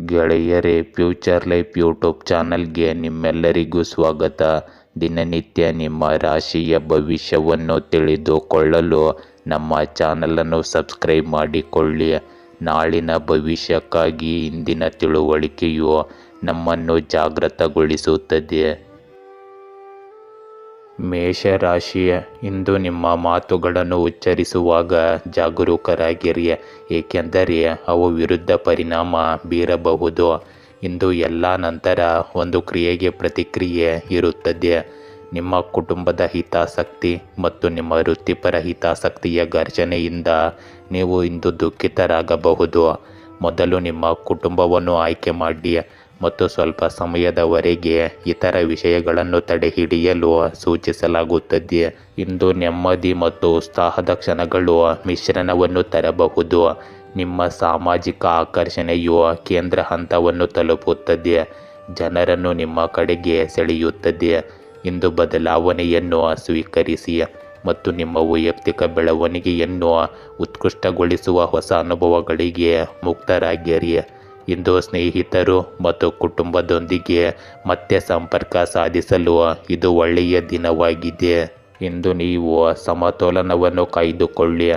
ಗೆಳೆಯರೇ, future life YouTube ಚಾನಲ್ಗೆ ನಿಮ್ಮೆಲ್ಲರಿಗೂ ಸ್ವಾಗತ. ದಿನನಿತ್ಯ ನಿಮ್ಮ ರಾಶಿಯ ಭವಿಷ್ಯವನ್ನು ತಿಳಿದುಕೊಳ್ಳಲು ನಮ್ಮ ಚಾನಲನ್ನು ಸಬ್ಸ್ಕ್ರೈಬ್ ಮಾಡಿಕೊಳ್ಳಿ. ನಾಳಿನ ಭವಿಷ್ಯಕ್ಕಾಗಿ ಇಂದಿನ ತಿಳುವಳಿಕೆಯು ನಮ್ಮನ್ನು ಜಾಗೃತಗೊಳಿಸುತ್ತದೆ. ಮೇಷರಾಶಿ, ಇಂದು ನಿಮ್ಮ ಮಾತುಗಳನ್ನು ಉಚ್ಚರಿಸುವಾಗ ಜಾಗರೂಕರಾಗಿರಿ, ಏಕೆಂದರೆ ಅವು ವಿರುದ್ಧ ಪರಿಣಾಮ ಬೀರಬಹುದು. ಇಂದು ಎಲ್ಲ ನಂತರ ಒಂದು ಕ್ರಿಯೆಗೆ ಪ್ರತಿಕ್ರಿಯೆ ಇರುತ್ತದೆ. ನಿಮ್ಮ ಕುಟುಂಬದ ಹಿತಾಸಕ್ತಿ ಮತ್ತು ನಿಮ್ಮ ವೃತ್ತಿಪರ ಹಿತಾಸಕ್ತಿಯ ಘರ್ಷಣೆಯಿಂದ ನೀವು ಇಂದು ದುಃಖಿತರಾಗಬಹುದು. ಮೊದಲು ನಿಮ್ಮ ಕುಟುಂಬವನ್ನು ಆಯ್ಕೆ ಮಾಡಿ ಮತ್ತು ಸ್ವಲ್ಪ ಸಮಯದವರೆಗೆ ಇತರ ವಿಷಯಗಳನ್ನು ತಡೆಹಿಡಿಯಲು ಸೂಚಿಸಲಾಗುತ್ತದೆ. ಇಂದು ನೆಮ್ಮದಿ ಮತ್ತು ಉತ್ಸಾಹದ ಕ್ಷಣಗಳು ಮಿಶ್ರಣವನ್ನು ತರಬಹುದು. ನಿಮ್ಮ ಸಾಮಾಜಿಕ ಆಕರ್ಷಣೆಯು ಕೇಂದ್ರ ಹಂತವನ್ನು ತಲುಪುತ್ತದೆ, ಜನರನ್ನು ನಿಮ್ಮ ಕಡೆಗೆ ಸೆಳೆಯುತ್ತದೆ. ಇಂದು ಬದಲಾವಣೆಯನ್ನು ಸ್ವೀಕರಿಸಿ ಮತ್ತು ನಿಮ್ಮ ವೈಯಕ್ತಿಕ ಬೆಳವಣಿಗೆಯನ್ನು ಉತ್ಕೃಷ್ಟಗೊಳಿಸುವ ಹೊಸ ಅನುಭವಗಳಿಗೆ ಮುಕ್ತರಾಗಿರಿ. ಇಂದು ಸ್ನೇಹಿತರು ಮತ್ತು ಕುಟುಂಬದೊಂದಿಗೆ ಮತ್ತೆ ಸಂಪರ್ಕ ಸಾಧಿಸಲು ಇದು ಒಳ್ಳೆಯ ದಿನವಾಗಿದೆ. ಇಂದು ನೀವು ಸಮತೋಲನವನ್ನು ಕಾಯ್ದುಕೊಳ್ಳಿ,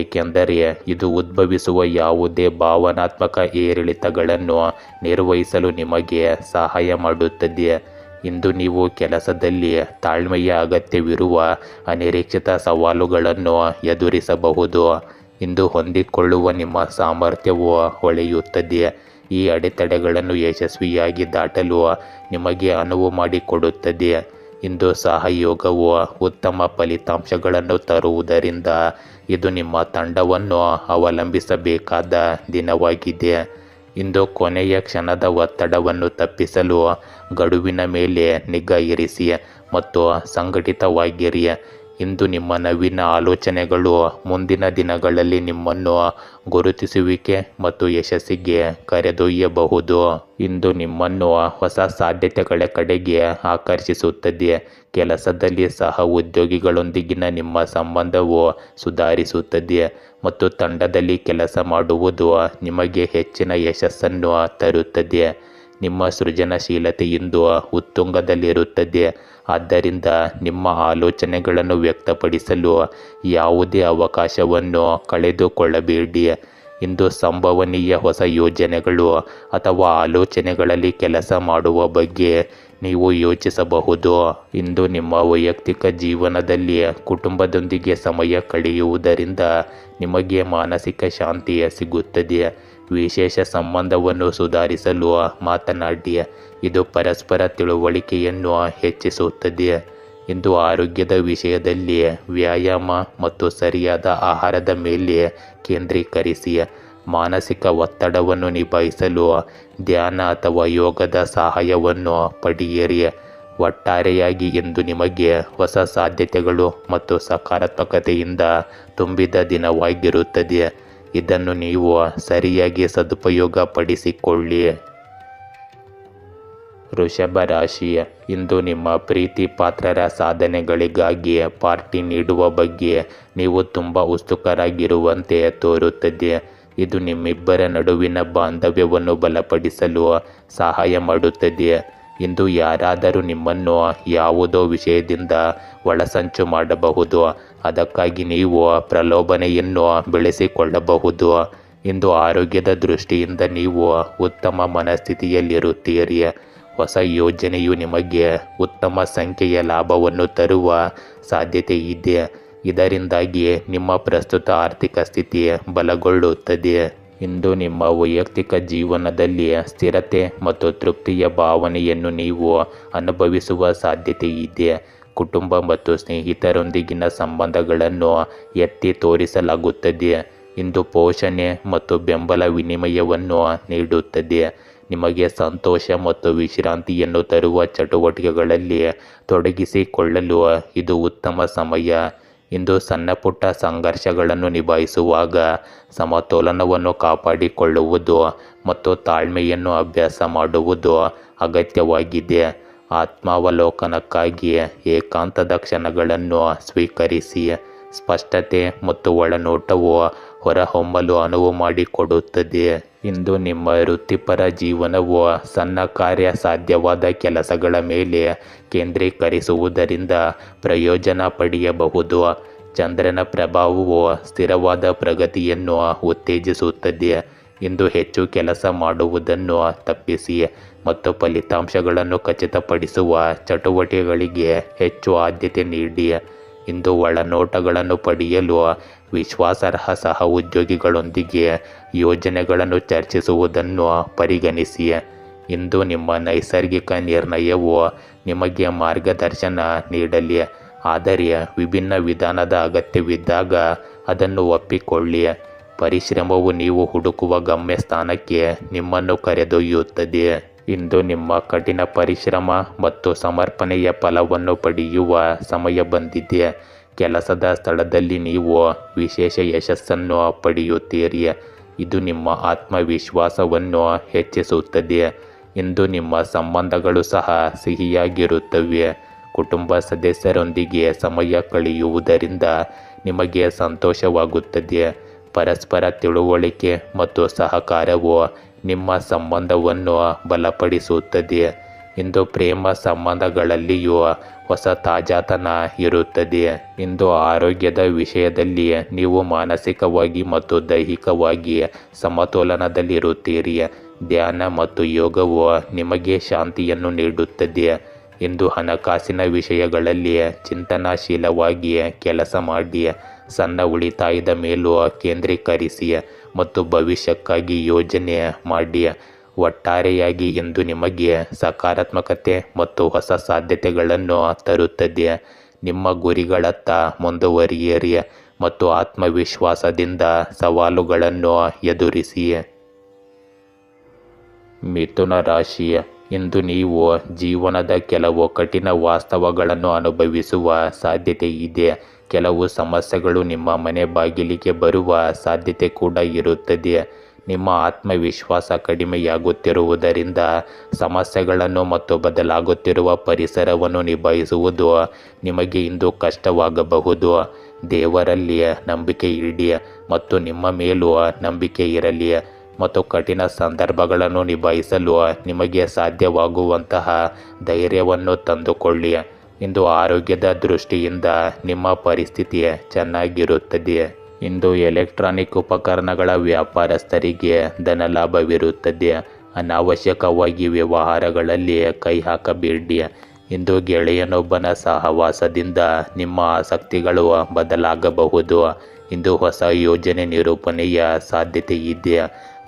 ಏಕೆಂದರೆ ಇದು ಉದ್ಭವಿಸುವ ಯಾವುದೇ ಭಾವನಾತ್ಮಕ ಏರಿಳಿತಗಳನ್ನು ನಿರ್ವಹಿಸಲು ನಿಮಗೆ ಸಹಾಯ ಮಾಡುತ್ತದೆ. ಇಂದು ನೀವು ಕೆಲಸದಲ್ಲಿ ತಾಳ್ಮೆಯ ಅಗತ್ಯವಿರುವ ಅನಿರೀಕ್ಷಿತ ಸವಾಲುಗಳನ್ನು ಎದುರಿಸಬಹುದು. ಇಂದು ಹೊಂದಿಕೊಳ್ಳುವ ನಿಮ್ಮ ಸಾಮರ್ಥ್ಯವು ಹೊಳೆಯುತ್ತದೆ. ಈ ಅಡೆತಡೆಗಳನ್ನು ಯಶಸ್ವಿಯಾಗಿ ದಾಟಲು ನಿಮಗೆ ಅನುವು ಮಾಡಿಕೊಡುತ್ತದೆ. ಇಂದು ಸಹಯೋಗವು ಉತ್ತಮ ಫಲಿತಾಂಶಗಳನ್ನು ತರುವುದರಿಂದ ಇದು ನಿಮ್ಮ ತಂಡವನ್ನು ಅವಲಂಬಿಸಬೇಕಾದ ದಿನವಾಗಿದೆ. ಇಂದು ಕೊನೆಯ ಕ್ಷಣದ ಒತ್ತಡವನ್ನು ತಪ್ಪಿಸಲು ಗಡುವಿನ ಮೇಲೆ ನಿಗಾ ಇರಿಸಿ ಮತ್ತು ಸಂಘಟಿತವಾಗಿರಿ. ಇಂದು ನಿಮ್ಮ ನವೀನ ಆಲೋಚನೆಗಳು ಮುಂದಿನ ದಿನಗಳಲ್ಲಿ ನಿಮ್ಮನ್ನು ಗುರುತಿಸುವಿಕೆ ಮತ್ತು ಯಶಸ್ಸಿಗೆ ಕರೆದೊಯ್ಯಬಹುದು. ಇಂದು ನಿಮ್ಮನ್ನು ಹೊಸ ಸಾಧ್ಯತೆಗಳ ಕಡೆಗೆ ಆಕರ್ಷಿಸುತ್ತದೆ. ಕೆಲಸದಲ್ಲಿ ಸಹ ಉದ್ಯೋಗಿಗಳೊಂದಿಗಿನ ನಿಮ್ಮ ಸಂಬಂಧವು ಸುಧಾರಿಸುತ್ತದೆ ಮತ್ತು ತಂಡದಲ್ಲಿ ಕೆಲಸ ಮಾಡುವುದು ನಿಮಗೆ ಹೆಚ್ಚಿನ ಯಶಸ್ಸನ್ನು ತರುತ್ತದೆ. ನಿಮ್ಮ ಸೃಜನಶೀಲತೆ ಇಂದು ಉತ್ತುಂಗದಲ್ಲಿರುತ್ತದೆ, ಆದ್ದರಿಂದ ನಿಮ್ಮ ಆಲೋಚನೆಗಳನ್ನು ವ್ಯಕ್ತಪಡಿಸಲು ಯಾವುದೇ ಅವಕಾಶವನ್ನು ಕಳೆದುಕೊಳ್ಳಬೇಡಿ. ಇಂದು ಸಂಭವನೀಯ ಹೊಸ ಯೋಜನೆಗಳು ಅಥವಾ ಆಲೋಚನೆಗಳಲ್ಲಿ ಕೆಲಸ ಮಾಡುವ ಬಗ್ಗೆ ನೀವು ಯೋಚಿಸಬಹುದು. ಇಂದು ನಿಮ್ಮ ವೈಯಕ್ತಿಕ ಜೀವನದಲ್ಲಿ ಕುಟುಂಬದೊಂದಿಗೆ ಸಮಯ ಕಳೆಯುವುದರಿಂದ ನಿಮಗೆ ಮಾನಸಿಕ ಶಾಂತಿ ಸಿಗುತ್ತದೆ. ವಿಶೇಷ ಸಂಬಂಧವನ್ನು ಸುಧಾರಿಸಲು ಮಾತನಾಡಿ, ಇದು ಪರಸ್ಪರ ತಿಳುವಳಿಕೆಯನ್ನು ಹೆಚ್ಚಿಸುತ್ತದೆ. ಇಂದು ಆರೋಗ್ಯದ ವಿಷಯದಲ್ಲಿ ವ್ಯಾಯಾಮ ಮತ್ತು ಸರಿಯಾದ ಆಹಾರದ ಮೇಲೆ ಕೇಂದ್ರೀಕರಿಸಿ. ಮಾನಸಿಕ ಒತ್ತಡವನ್ನು ನಿಭಾಯಿಸಲು ಧ್ಯಾನ ಅಥವಾ ಯೋಗದ ಸಹಾಯವನ್ನು ಪಡೆಯಿರಿ. ಒಟ್ಟಾರೆಯಾಗಿ ಇಂದು ನಿಮಗೆ ಹೊಸ ಸಾಧ್ಯತೆಗಳು ಮತ್ತು ಸಕಾರಾತ್ಮಕತೆಯಿಂದ ತುಂಬಿದ ದಿನವಾಗಿರುತ್ತದೆ. ಇದನ್ನು ನೀವು ಸರಿಯಾಗಿ ಸದುಪಯೋಗ ಪಡಿಸಿಕೊಳ್ಳಿ. ವೃಷಭ ರಾಶಿ, ಇಂದು ನಿಮ್ಮ ಪ್ರೀತಿ ಪಾತ್ರರ ಸಾಧನೆಗಳಿಗಾಗಿ ಪಾರ್ಟಿ ನೀಡುವ ಬಗ್ಗೆ ನೀವು ತುಂಬ ಉತ್ಸುಕರಾಗಿರುವಂತೆ ತೋರುತ್ತದೆ. ಇದು ನಿಮ್ಮಿಬ್ಬರ ನಡುವಿನ ಬಾಂಧವ್ಯವನ್ನು ಬಲಪಡಿಸಲು ಸಹಾಯ ಮಾಡುತ್ತದೆ. ಇಂದು ಯಾರಾದರೂ ನಿಮ್ಮನ್ನು ಯಾವುದೋ ವಿಷಯದಿಂದ ಒಳಸಂಚು ಮಾಡಬಹುದು, ಅದಕ್ಕಾಗಿ ನೀವು ಪ್ರಲೋಭನೆಯನ್ನು ಬೆಳೆಸಿಕೊಳ್ಳಬಹುದು. ಇಂದು ಆರೋಗ್ಯದ ದೃಷ್ಟಿಯಿಂದ ನೀವು ಉತ್ತಮ ಮನಸ್ಥಿತಿಯಲ್ಲಿರುತ್ತೀರಿ. ಹೊಸ ಯೋಜನೆಯು ನಿಮಗೆ ಉತ್ತಮ ಸಂಖ್ಯೆಯ ಲಾಭವನ್ನು ತರುವ ಸಾಧ್ಯತೆ ಇದೆ, ಇದರಿಂದಾಗಿ ನಿಮ್ಮ ಪ್ರಸ್ತುತ ಆರ್ಥಿಕ ಸ್ಥಿತಿ ಬಲಗೊಳ್ಳುತ್ತದೆ. ಇಂದು ನಿಮ್ಮ ವೈಯಕ್ತಿಕ ಜೀವನದಲ್ಲಿ ಸ್ಥಿರತೆ ಮತ್ತು ತೃಪ್ತಿಯ ಭಾವನೆಯನ್ನು ನೀವು ಅನುಭವಿಸುವ ಸಾಧ್ಯತೆ ಇದೆ. ಕುಟುಂಬ ಮತ್ತು ಸ್ನೇಹಿತರೊಂದಿಗಿನ ಸಂಬಂಧಗಳನ್ನು ಎತ್ತಿ ತೋರಿಸಲಾಗುತ್ತದೆ. ಇಂದು ಪೋಷಣೆ ಮತ್ತು ಬೆಂಬಲ ವಿನಿಮಯವನ್ನು ನೀಡುತ್ತದೆ. ನಿಮಗೆ ಸಂತೋಷ ಮತ್ತು ವಿಶ್ರಾಂತಿಯನ್ನು ತರುವ ಚಟುವಟಿಕೆಗಳಲ್ಲಿ ತೊಡಗಿಸಿಕೊಳ್ಳಲು ಇದು ಉತ್ತಮ ಸಮಯ. ಇಂದು ಸಣ್ಣಪುಟ್ಟ ಸಂಘರ್ಷಗಳನ್ನು ನಿಭಾಯಿಸುವಾಗ ಸಮತೋಲನವನ್ನು ಕಾಪಾಡಿಕೊಳ್ಳುವುದು ಮತ್ತು ತಾಳ್ಮೆಯನ್ನು ಅಭ್ಯಾಸ ಮಾಡುವುದು ಅಗತ್ಯವಾಗಿದೆ. ಆತ್ಮಾವಲೋಕನಕ್ಕಾಗಿ ಏಕಾಂತದ ಕ್ಷಣಗಳನ್ನು ಸ್ವೀಕರಿಸಿ. ಸ್ಪಷ್ಟತೆ ಮತ್ತು ಒಳನೋಟವು ಹೊರಹೊಮ್ಮಲು ಅನುವು ಮಾಡಿಕೊಡುತ್ತದೆ. ಇಂದು ನಿಮ್ಮ ವೃತ್ತಿಪರ ಜೀವನವು ಸಣ್ಣ ಕಾರ್ಯ ಸಾಧ್ಯವಾದ ಕೆಲಸಗಳ ಮೇಲೆ ಕೇಂದ್ರೀಕರಿಸುವುದರಿಂದ ಪ್ರಯೋಜನ ಪಡೆಯಬಹುದು. ಚಂದ್ರನ ಪ್ರಭಾವವು ಸ್ಥಿರವಾದ ಪ್ರಗತಿಯನ್ನು ಉತ್ತೇಜಿಸುತ್ತದೆ. ಇಂದು ಹೆಚ್ಚು ಕೆಲಸ ಮಾಡುವುದನ್ನು ತಪ್ಪಿಸಿ ಮತ್ತು ಫಲಿತಾಂಶಗಳನ್ನು ಖಚಿತಪಡಿಸುವ ಚಟುವಟಿಕೆಗಳಿಗೆ ಹೆಚ್ಚು ಆದ್ಯತೆ ನೀಡಿ. ಇಂದು ಒಳನೋಟಗಳನ್ನು ಪಡೆಯಲು ವಿಶ್ವಾಸಾರ್ಹ ಸಹ ಉದ್ಯೋಗಿಗಳೊಂದಿಗೆ ಯೋಜನೆಗಳನ್ನು ಚರ್ಚಿಸುವುದನ್ನು ಪರಿಗಣಿಸಿ. ಇಂದು ನಿಮ್ಮ ನೈಸರ್ಗಿಕ ನಿರ್ಣಯವು ನಿಮಗೆ ಮಾರ್ಗದರ್ಶನ ನೀಡಲಿ, ಆದರೆ ವಿಭಿನ್ನ ವಿಧಾನದ ಅಗತ್ಯವಿದ್ದಾಗ ಅದನ್ನು ಒಪ್ಪಿಕೊಳ್ಳಿ. ಪರಿಶ್ರಮವು ನೀವು ಹುಡುಕುವ ಗಮ್ಯಸ್ಥಾನಕ್ಕೆ ನಿಮ್ಮನ್ನು ಕರೆದೊಯ್ಯುತ್ತದೆ. ಇಂದು ನಿಮ್ಮ ಕಠಿಣ ಪರಿಶ್ರಮ ಮತ್ತು ಸಮರ್ಪಣೆಯ ಫಲವನ್ನು ಪಡೆಯುವ ಸಮಯ ಬಂದಿದೆ. ಕೆಲಸದ ಸ್ಥಳದಲ್ಲಿ ನೀವು ವಿಶೇಷ ಯಶಸ್ಸನ್ನು ಪಡೆಯುತ್ತೀರಿ. ಇದು ನಿಮ್ಮ ಆತ್ಮವಿಶ್ವಾಸವನ್ನು ಹೆಚ್ಚಿಸುತ್ತದೆ. ಇಂದು ನಿಮ್ಮ ಸಂಬಂಧಗಳು ಸಹ ಸಿಹಿಯಾಗಿರುತ್ತವೆ. ಕುಟುಂಬ ಸದಸ್ಯರೊಂದಿಗೆ ಸಮಯ ಕಳೆಯುವುದರಿಂದ ನಿಮಗೆ ಸಂತೋಷವಾಗುತ್ತದೆ. ಪರಸ್ಪರ ತಿಳುವಳಿಕೆ ಮತ್ತು ಸಹಕಾರವು ನಿಮ್ಮ ಸಂಬಂಧವನ್ನು ಬಲಪಡಿಸುತ್ತದೆ. ಇಂದು ಪ್ರೇಮ ಸಂಬಂಧಗಳಲ್ಲಿಯೂ ಹೊಸ ತಾಜಾತನ ಇರುತ್ತದೆ. ಇಂದು ಆರೋಗ್ಯದ ವಿಷಯದಲ್ಲಿ ನೀವು ಮಾನಸಿಕವಾಗಿ ಮತ್ತು ದೈಹಿಕವಾಗಿ ಸಮತೋಲನದಲ್ಲಿರುತ್ತೀರಿ. ಧ್ಯಾನ ಮತ್ತು ಯೋಗವು ನಿಮಗೆ ಶಾಂತಿಯನ್ನು ನೀಡುತ್ತದೆ. ಇಂದು ಹಣಕಾಸಿನ ವಿಷಯಗಳಲ್ಲಿ ಚಿಂತನಾಶೀಲವಾಗಿ ಕೆಲಸ ಮಾಡಿ. ಸಣ್ಣ ಉಳಿತಾಯದ ಮೇಲೂ ಕೇಂದ್ರೀಕರಿಸಿ ಮತ್ತು ಭವಿಷ್ಯಕ್ಕಾಗಿ ಯೋಜನೆ ಮಾಡಿ. ಒಟ್ಟಾರೆಯಾಗಿ ಇಂದು ನಿಮಗೆ ಸಕಾರಾತ್ಮಕತೆ ಮತ್ತು ಹೊಸ ಸಾಧ್ಯತೆಗಳನ್ನು ತರುತ್ತದೆ. ನಿಮ್ಮ ಗುರಿಗಳತ್ತ ಮುಂದುವರಿಯಿರಿ ಮತ್ತು ಆತ್ಮವಿಶ್ವಾಸದಿಂದ ಸವಾಲುಗಳನ್ನು ಎದುರಿಸಿ. ಮಿಥುನ ರಾಶಿ, ಇಂದು ನೀವು ಜೀವನದ ಕೆಲವು ಕಠಿಣ ವಾಸ್ತವಗಳನ್ನು ಅನುಭವಿಸುವ ಸಾಧ್ಯತೆ ಇದೆ. ಕೆಲವು ಸಮಸ್ಯೆಗಳು ನಿಮ್ಮ ಮನೆ ಬಾಗಿಲಿಗೆ ಬರುವ ಸಾಧ್ಯತೆ ಕೂಡ ಇರುತ್ತದೆ. ನಿಮ್ಮ ಆತ್ಮವಿಶ್ವಾಸ ಕಡಿಮೆಯಾಗುತ್ತಿರುವುದರಿಂದ ಸಮಸ್ಯೆಗಳನ್ನು ಮತ್ತು ಬದಲಾಗುತ್ತಿರುವ ಪರಿಸರವನ್ನು ನಿಭಾಯಿಸುವುದು ನಿಮಗೆ ಇಂದು ಕಷ್ಟವಾಗಬಹುದು. ದೇವರಲ್ಲಿ ನಂಬಿಕೆ ಇಡಿ ಮತ್ತು ನಿಮ್ಮ ಮೇಲೂ ನಂಬಿಕೆ ಇರಲಿ ಮತ್ತು ಕಠಿಣ ಸಂದರ್ಭಗಳನ್ನು ನಿಭಾಯಿಸಲು ನಿಮಗೆ ಸಾಧ್ಯವಾಗುವಂತಹ ಧೈರ್ಯವನ್ನು ತಂದುಕೊಳ್ಳಿ. ಇಂದು ಆರೋಗ್ಯದ ದೃಷ್ಟಿಯಿಂದ ನಿಮ್ಮ ಪರಿಸ್ಥಿತಿ ಚೆನ್ನಾಗಿರುತ್ತದೆ. ಇಂದು ಎಲೆಕ್ಟ್ರಾನಿಕ್ ಉಪಕರಣಗಳ ವ್ಯಾಪಾರಸ್ಥರಿಗೆ ಧನಲಾಭವಿರುತ್ತದೆ. ಅನಾವಶ್ಯಕವಾಗಿ ವ್ಯವಹಾರಗಳಲ್ಲಿ ಕೈ ಹಾಕಬೇಡಿ. ಇಂದು ಗೆಳೆಯನೊಬ್ಬನ ಸಹವಾಸದಿಂದ ನಿಮ್ಮ ಆಸಕ್ತಿಗಳು ಬದಲಾಗಬಹುದು. ಇಂದು ಹೊಸ ಯೋಜನೆ ನಿರೂಪಣೆಯ ಸಾಧ್ಯತೆ ಇದೆ.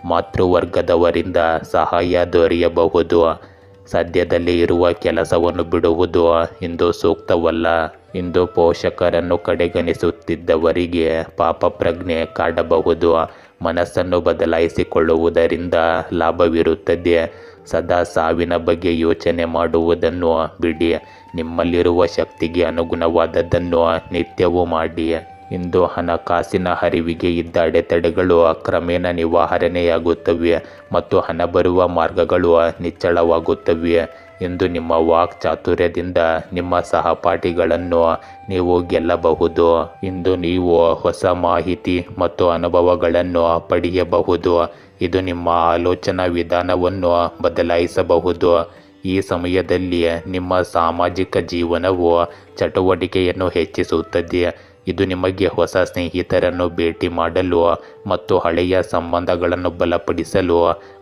ಮಾತೃವರ್ಗದವರಿಂದ ಸಹಾಯ ದೊರೆಯಬಹುದು. ಸದ್ಯದಲ್ಲೇ ಇರುವ ಕೆಲಸವನ್ನು ಬಿಡುವುದು ಇಂದು ಸೂಕ್ತವಲ್ಲ. ಇಂದು ಪೋಷಕರನ್ನು ಕಡೆಗಣಿಸುತ್ತಿದ್ದವರಿಗೆ ಪಾಪ ಪ್ರಜ್ಞೆ ಕಾಡಬಹುದು. ಮನಸ್ಸನ್ನು ಬದಲಾಯಿಸಿಕೊಳ್ಳುವುದರಿಂದ ಲಾಭವಿರುತ್ತದೆ. ಸದಾ ಸಾವಿನ ಬಗ್ಗೆ ಯೋಚನೆ ಮಾಡುವುದನ್ನು ಬಿಡಿ. ನಿಮ್ಮಲ್ಲಿರುವ ಶಕ್ತಿಗೆ ಅನುಗುಣವಾದದ್ದನ್ನು ನಿತ್ಯವೂ ಮಾಡಿ. ಇಂದು ಹಣಕಾಸಿನ ಹರಿವಿಗೆ ಇದ್ದ ಅಡೆತಡೆಗಳು ಕ್ರಮೇಣ ನಿವಾರಣೆಯಾಗುತ್ತವೆ ಮತ್ತು ಹಣ ಬರುವ ಮಾರ್ಗಗಳು ನಿಚ್ಚಳವಾಗುತ್ತವೆ. ಇಂದು ನಿಮ್ಮ ವಾಕ್ ಚಾತುರ್ಯದಿಂದ ನಿಮ್ಮ ಸಹಪಾಠಿಗಳನ್ನು ನೀವು ಗೆಲ್ಲಬಹುದು. ಇಂದು ನೀವು ಹೊಸ ಮಾಹಿತಿ ಮತ್ತು ಅನುಭವಗಳನ್ನು ಪಡೆಯಬಹುದು. ಇದು ನಿಮ್ಮ ಆಲೋಚನಾ ವಿಧಾನವನ್ನು ಬದಲಾಯಿಸಬಹುದು. ಈ ಸಮಯದಲ್ಲಿ ನಿಮ್ಮ ಸಾಮಾಜಿಕ ಜೀವನವು ಚಟುವಟಿಕೆಯನ್ನು ಹೆಚ್ಚಿಸುತ್ತದೆ. ಇದು ನಿಮಗೆ ಹೊಸ ಸ್ನೇಹಿತರನ್ನು ಭೇಟಿ ಮಾಡಲು ಮತ್ತು ಹಳೆಯ ಸಂಬಂಧಗಳನ್ನು ಬಲಪಡಿಸಲು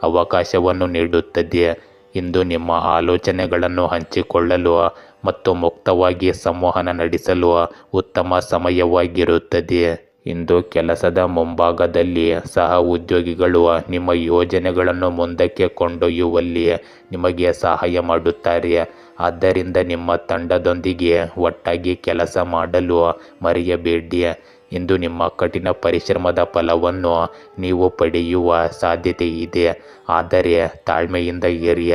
ಅವಕಾಶವನ್ನು ನೀಡುತ್ತದೆ. ಇಂದು ನಿಮ್ಮ ಆಲೋಚನೆಗಳನ್ನು ಹಂಚಿಕೊಳ್ಳಲು ಮತ್ತು ಮುಕ್ತವಾಗಿ ಸಂವಹನ ನಡೆಸಲು ಉತ್ತಮ ಸಮಯವಾಗಿರುತ್ತದೆ. ಇಂದು ಕೆಲಸದ ಮುಂಭಾಗದಲ್ಲಿ ಸಹ ಉದ್ಯೋಗಿಗಳು ನಿಮ್ಮ ಯೋಜನೆಗಳನ್ನು ಮುಂದಕ್ಕೆ ಕೊಂಡೊಯ್ಯುವಲ್ಲಿ ನಿಮಗೆ ಸಹಾಯ ಮಾಡುತ್ತಾರೆ. ಆದ್ದರಿಂದ ನಿಮ್ಮ ತಂಡದೊಂದಿಗೆ ಒಟ್ಟಾಗಿ ಕೆಲಸ ಮಾಡಲು ಮರೆಯಬೇಡಿ. ಇಂದು ನಿಮ್ಮ ಕಠಿಣ ಪರಿಶ್ರಮದ ಫಲವನ್ನು ನೀವು ಪಡೆಯುವ ಸಾಧ್ಯತೆ ಇದೆ, ಆದರೆ ತಾಳ್ಮೆಯಿಂದ ಇರಿ.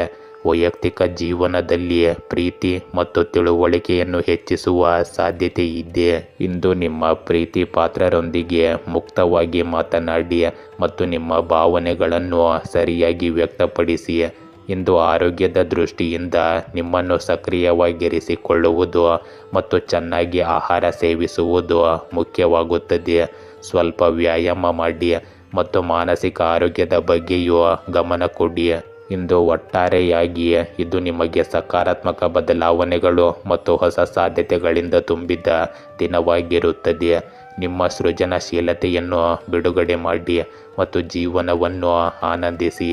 ವೈಯಕ್ತಿಕ ಜೀವನದಲ್ಲಿ ಪ್ರೀತಿ ಮತ್ತು ತಿಳುವಳಿಕೆಯನ್ನು ಹೆಚ್ಚಿಸುವ ಸಾಧ್ಯತೆ ಇದೆ. ಇಂದು ನಿಮ್ಮ ಪ್ರೀತಿ ಪಾತ್ರರೊಂದಿಗೆ ಮುಕ್ತವಾಗಿ ಮಾತನಾಡಿ ಮತ್ತು ನಿಮ್ಮ ಭಾವನೆಗಳನ್ನು ಸರಿಯಾಗಿ ವ್ಯಕ್ತಪಡಿಸಿ. ಇಂದು ಆರೋಗ್ಯದ ದೃಷ್ಟಿಯಿಂದ ನಿಮ್ಮನ್ನು ಸಕ್ರಿಯವಾಗಿರಿಸಿಕೊಳ್ಳುವುದು ಮತ್ತು ಚೆನ್ನಾಗಿ ಆಹಾರ ಸೇವಿಸುವುದು ಮುಖ್ಯವಾಗುತ್ತದೆ. ಸ್ವಲ್ಪ ವ್ಯಾಯಾಮ ಮಾಡಿ ಮತ್ತು ಮಾನಸಿಕ ಆರೋಗ್ಯದ ಬಗ್ಗೆಯೂ ಗಮನ ಕೊಡಿ. ಇಂದು ಒಟ್ಟಾರೆಯಾಗಿ ಇದು ನಿಮಗೆ ಸಕಾರಾತ್ಮಕ ಬದಲಾವಣೆಗಳು ಮತ್ತು ಹೊಸ ಸಾಧ್ಯತೆಗಳಿಂದ ತುಂಬಿದ ದಿನವಾಗಿರುತ್ತದೆ. ನಿಮ್ಮ ಸೃಜನಶೀಲತೆಯನ್ನು ಬಿಡುಗಡೆ ಮಾಡಿ ಮತ್ತು ಜೀವನವನ್ನು ಆನಂದಿಸಿ.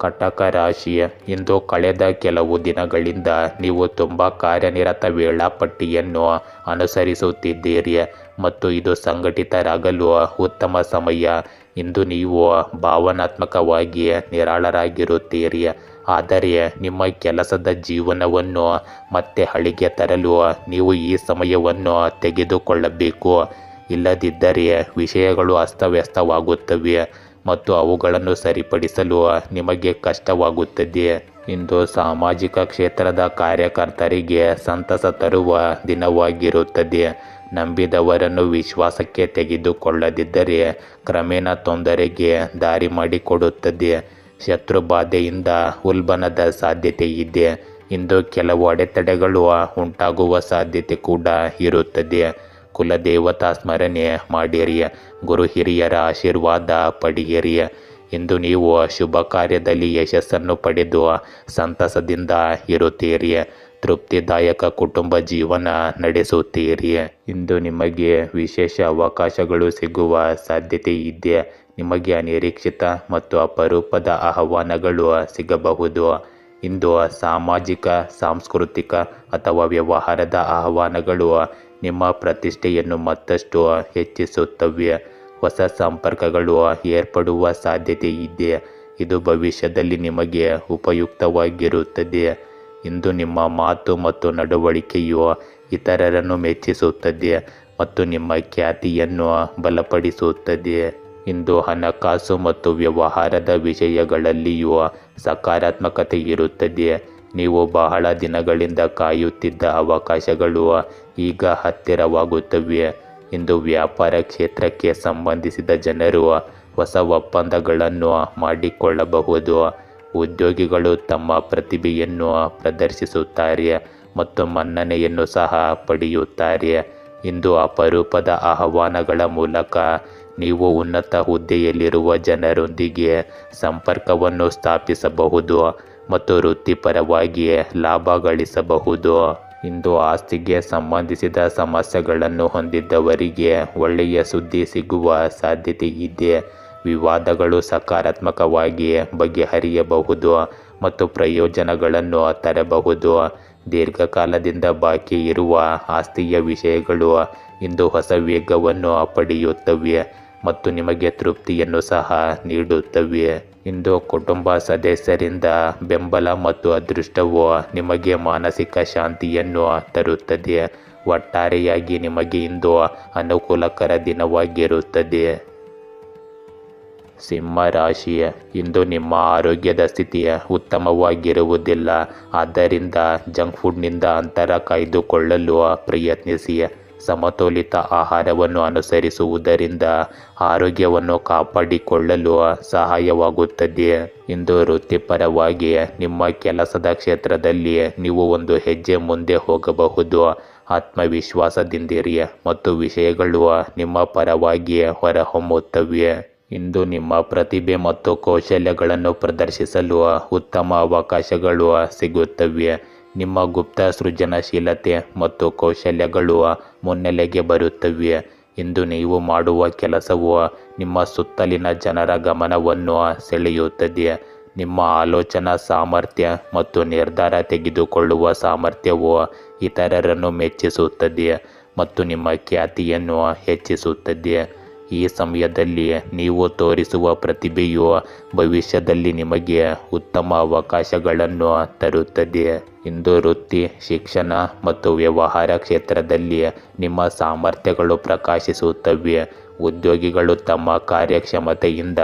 ಕಟಕ ರಾಶಿ, ಇಂದು ಕಳೆದ ಕೆಲವು ದಿನಗಳಿಂದ ನೀವು ತುಂಬ ಕಾರ್ಯನಿರತ ವೇಳಾಪಟ್ಟಿಯನ್ನು ಅನುಸರಿಸುತ್ತಿದ್ದೀರಿ ಮತ್ತು ಇದು ಸಂಘಟಿತರಾಗಲು ಉತ್ತಮ ಸಮಯ. ಇಂದು ನೀವು ಭಾವನಾತ್ಮಕವಾಗಿ ನಿರಾಳರಾಗಿರುತ್ತೀರಿ, ಆದರೆ ನಿಮ್ಮ ಕೆಲಸದ ಜೀವನವನ್ನು ಮತ್ತೆ ಹಳಿಗೆ ತರಲು ನೀವು ಈ ಸಮಯವನ್ನು ತೆಗೆದುಕೊಳ್ಳಬೇಕು. ಇಲ್ಲದಿದ್ದರೆ ವಿಷಯಗಳು ಅಸ್ತವ್ಯಸ್ತವಾಗುತ್ತವೆ ಮತ್ತು ಅವುಗಳನ್ನು ಸರಿಪಡಿಸಲು ನಿಮಗೆ ಕಷ್ಟವಾಗುತ್ತದೆ. ಇಂದು ಸಾಮಾಜಿಕ ಕ್ಷೇತ್ರದ ಕಾರ್ಯಕರ್ತರಿಗೆ ಸಂತಸ ತರುವ ದಿನವಾಗಿರುತ್ತದೆ. ನಂಬಿದವರನ್ನು ವಿಶ್ವಾಸಕ್ಕೆ ತೆಗೆದುಕೊಳ್ಳದಿದ್ದರೆ ಕ್ರಮೇಣ ತೊಂದರೆಗೆ ದಾರಿ ಮಾಡಿಕೊಡುತ್ತದೆ. ಶತ್ರುಬಾಧೆಯಿಂದ ಉಲ್ಬಣದ ಸಾಧ್ಯತೆ ಇದೆ. ಇಂದು ಕೆಲವು ಅಡೆತಡೆಗಳು ಉಂಟಾಗುವ ಸಾಧ್ಯತೆ ಕೂಡ ಇರುತ್ತದೆ. ಕುಲದೇವತಾ ಸ್ಮರಣೆ ಮಾಡಿರಿ, ಗುರು ಹಿರಿಯರ ಆಶೀರ್ವಾದ ಪಡೆಯಿರಿ. ಇಂದು ನೀವು ಶುಭ ಕಾರ್ಯದಲ್ಲಿ ಯಶಸ್ಸನ್ನು ಪಡೆದು ಸಂತಸದಿಂದ ಇರುತ್ತೀರಿ. ತೃಪ್ತಿದಾಯಕ ಕುಟುಂಬ ಜೀವನ ನಡೆಸುತ್ತೀರಿ. ಇಂದು ನಿಮಗೆ ವಿಶೇಷ ಅವಕಾಶಗಳು ಸಿಗುವ ಸಾಧ್ಯತೆ ಇದೆ. ನಿಮಗೆ ಅನಿರೀಕ್ಷಿತ ಮತ್ತು ಅಪರೂಪದ ಆಹ್ವಾನಗಳು ಸಿಗಬಹುದು. ಇಂದು ಸಾಮಾಜಿಕ, ಸಾಂಸ್ಕೃತಿಕ ಅಥವಾ ವ್ಯವಹಾರದ ಆಹ್ವಾನಗಳು ನಿಮ್ಮ ಪ್ರತಿಷ್ಠೆಯನ್ನು ಮತ್ತಷ್ಟು ಹೆಚ್ಚಿಸುತ್ತವೆ. ಹೊಸ ಸಂಪರ್ಕಗಳು ಏರ್ಪಡುವ ಸಾಧ್ಯತೆ ಇದೆ. ಇದು ಭವಿಷ್ಯದಲ್ಲಿ ನಿಮಗೆ ಉಪಯುಕ್ತವಾಗಿರುತ್ತದೆ. ಇಂದು ನಿಮ್ಮ ಮಾತು ಮತ್ತು ನಡವಳಿಕೆಯು ಇತರರನ್ನು ಮೆಚ್ಚಿಸುತ್ತದೆ ಮತ್ತು ನಿಮ್ಮ ಖ್ಯಾತಿಯನ್ನು ಬಲಪಡಿಸುತ್ತದೆ. ಇಂದು ಹಣಕಾಸು ಮತ್ತು ವ್ಯವಹಾರದ ವಿಷಯಗಳಲ್ಲಿಯೂ ಸಕಾರಾತ್ಮಕತೆ ಇರುತ್ತದೆ. ನೀವು ಬಹಳ ದಿನಗಳಿಂದ ಕಾಯುತ್ತಿದ್ದ ಅವಕಾಶಗಳು ಈಗ ಹತ್ತಿರವಾಗುತ್ತವೆ. ಇಂದು ವ್ಯಾಪಾರ ಕ್ಷೇತ್ರಕ್ಕೆ ಸಂಬಂಧಿಸಿದ ಜನರು ಹೊಸ ಒಪ್ಪಂದಗಳನ್ನು ಮಾಡಿಕೊಳ್ಳಬಹುದು. ಉದ್ಯೋಗಿಗಳು ತಮ್ಮ ಪ್ರತಿಭೆಯನ್ನು ಪ್ರದರ್ಶಿಸುತ್ತಾರೆ ಮತ್ತು ಮನ್ನಣೆಯನ್ನು ಸಹ ಪಡೆಯುತ್ತಾರೆ. ಇಂದು ಅಪರೂಪದ ಆಹ್ವಾನಗಳ ಮೂಲಕ ನೀವು ಉನ್ನತ ಹುದ್ದೆಯಲ್ಲಿರುವ ಜನರೊಂದಿಗೆ ಸಂಪರ್ಕವನ್ನು ಸ್ಥಾಪಿಸಬಹುದು ಮತ್ತು ವೃತ್ತಿಪರವಾಗಿ ಲಾಭ ಗಳಿಸಬಹುದು. ಇಂದು ಆಸ್ತಿಗೆ ಸಂಬಂಧಿಸಿದ ಸಮಸ್ಯೆಗಳನ್ನು ಹೊಂದಿದ್ದವರಿಗೆ ಒಳ್ಳೆಯ ಸುದ್ದಿ ಸಿಗುವ ಸಾಧ್ಯತೆ ಇದೆ. ವಿವಾದಗಳು ಸಕಾರಾತ್ಮಕವಾಗಿ ಬಗೆಹರಿಯಬಹುದು ಮತ್ತು ಪ್ರಯೋಜನಗಳನ್ನು ತರಬಹುದು. ದೀರ್ಘಕಾಲದಿಂದ ಬಾಕಿ ಇರುವ ಆಸ್ತಿಯ ವಿಷಯಗಳು ಇಂದು ಹೊಸ ವೇಗವನ್ನು ಪಡೆಯುತ್ತವೆ ಮತ್ತು ನಿಮಗೆ ತೃಪ್ತಿಯನ್ನು ಸಹ ನೀಡುತ್ತವೆ. ಇಂದು ಕುಟುಂಬ ಸದಸ್ಯರಿಂದ ಬೆಂಬಲ ಮತ್ತು ಅದೃಷ್ಟವು ನಿಮಗೆ ಮಾನಸಿಕ ಶಾಂತಿಯನ್ನು ತರುತ್ತದೆ. ಒಟ್ಟಾರೆಯಾಗಿ ನಿಮಗೆ ಇಂದು ಅನುಕೂಲಕರ ದಿನವಾಗಿರುತ್ತದೆ. ಸಿಂಹ ರಾಶಿ, ಇಂದು ನಿಮ್ಮ ಆರೋಗ್ಯದ ಸ್ಥಿತಿ ಉತ್ತಮವಾಗಿರುವುದಿಲ್ಲ. ಆದ್ದರಿಂದ ಜಂಕ್ ಫುಡ್ನಿಂದ ಅಂತರ ಕಾಯ್ದುಕೊಳ್ಳಲು ಪ್ರಯತ್ನಿಸಿ. ಸಮತೋಲಿತ ಆಹಾರವನ್ನು ಅನುಸರಿಸುವುದರಿಂದ ಆರೋಗ್ಯವನ್ನು ಕಾಪಾಡಿಕೊಳ್ಳಲು ಸಹಾಯವಾಗುತ್ತದೆ. ಇಂದು ವೃತ್ತಿಪರವಾಗಿ ನಿಮ್ಮ ಕೆಲಸದ ಕ್ಷೇತ್ರದಲ್ಲಿ ನೀವು ಒಂದು ಹೆಜ್ಜೆ ಮುಂದೆ ಹೋಗಬಹುದು. ಆತ್ಮವಿಶ್ವಾಸದಿಂದಿರಿ ಮತ್ತು ವಿಷಯಗಳು ನಿಮ್ಮ ಪರವಾಗಿ ಹೊರಹೊಮ್ಮುತ್ತವೆ. ಇಂದು ನಿಮ್ಮ ಪ್ರತಿಭೆ ಮತ್ತು ಕೌಶಲ್ಯಗಳನ್ನು ಪ್ರದರ್ಶಿಸಲು ಉತ್ತಮ ಅವಕಾಶಗಳು ಸಿಗುತ್ತವೆ. ನಿಮ್ಮ ಗುಪ್ತ ಸೃಜನಶೀಲತೆ ಮತ್ತು ಕೌಶಲ್ಯಗಳು ಮುನ್ನೆಲೆಗೆ ಬರುತ್ತವೆ. ಇಂದು ನೀವು ಮಾಡುವ ಕೆಲಸವು ನಿಮ್ಮ ಸುತ್ತಲಿನ ಜನರ ಗಮನವನ್ನು ಸೆಳೆಯುತ್ತದೆ. ನಿಮ್ಮ ಆಲೋಚನಾ ಸಾಮರ್ಥ್ಯ ಮತ್ತು ನಿರ್ಧಾರ ತೆಗೆದುಕೊಳ್ಳುವ ಸಾಮರ್ಥ್ಯವು ಇತರರನ್ನು ಮೆಚ್ಚಿಸುತ್ತದೆ ಮತ್ತು ನಿಮ್ಮ ಖ್ಯಾತಿಯನ್ನು ಹೆಚ್ಚಿಸುತ್ತದೆ. ಈ ಸಮಯದಲ್ಲಿ ನೀವು ತೋರಿಸುವ ಪ್ರತಿಭೆಯು ಭವಿಷ್ಯದಲ್ಲಿ ನಿಮಗೆ ಉತ್ತಮ ಅವಕಾಶಗಳನ್ನು ತರುತ್ತದೆ. ಇಂದು ವೃತ್ತಿ, ಶಿಕ್ಷಣ ಮತ್ತು ವ್ಯವಹಾರ ಕ್ಷೇತ್ರದಲ್ಲಿ ನಿಮ್ಮ ಸಾಮರ್ಥ್ಯಗಳು ಪ್ರಕಾಶಿಸುತ್ತವೆ. ಉದ್ಯೋಗಿಗಳು ತಮ್ಮ ಕಾರ್ಯಕ್ಷಮತೆಯಿಂದ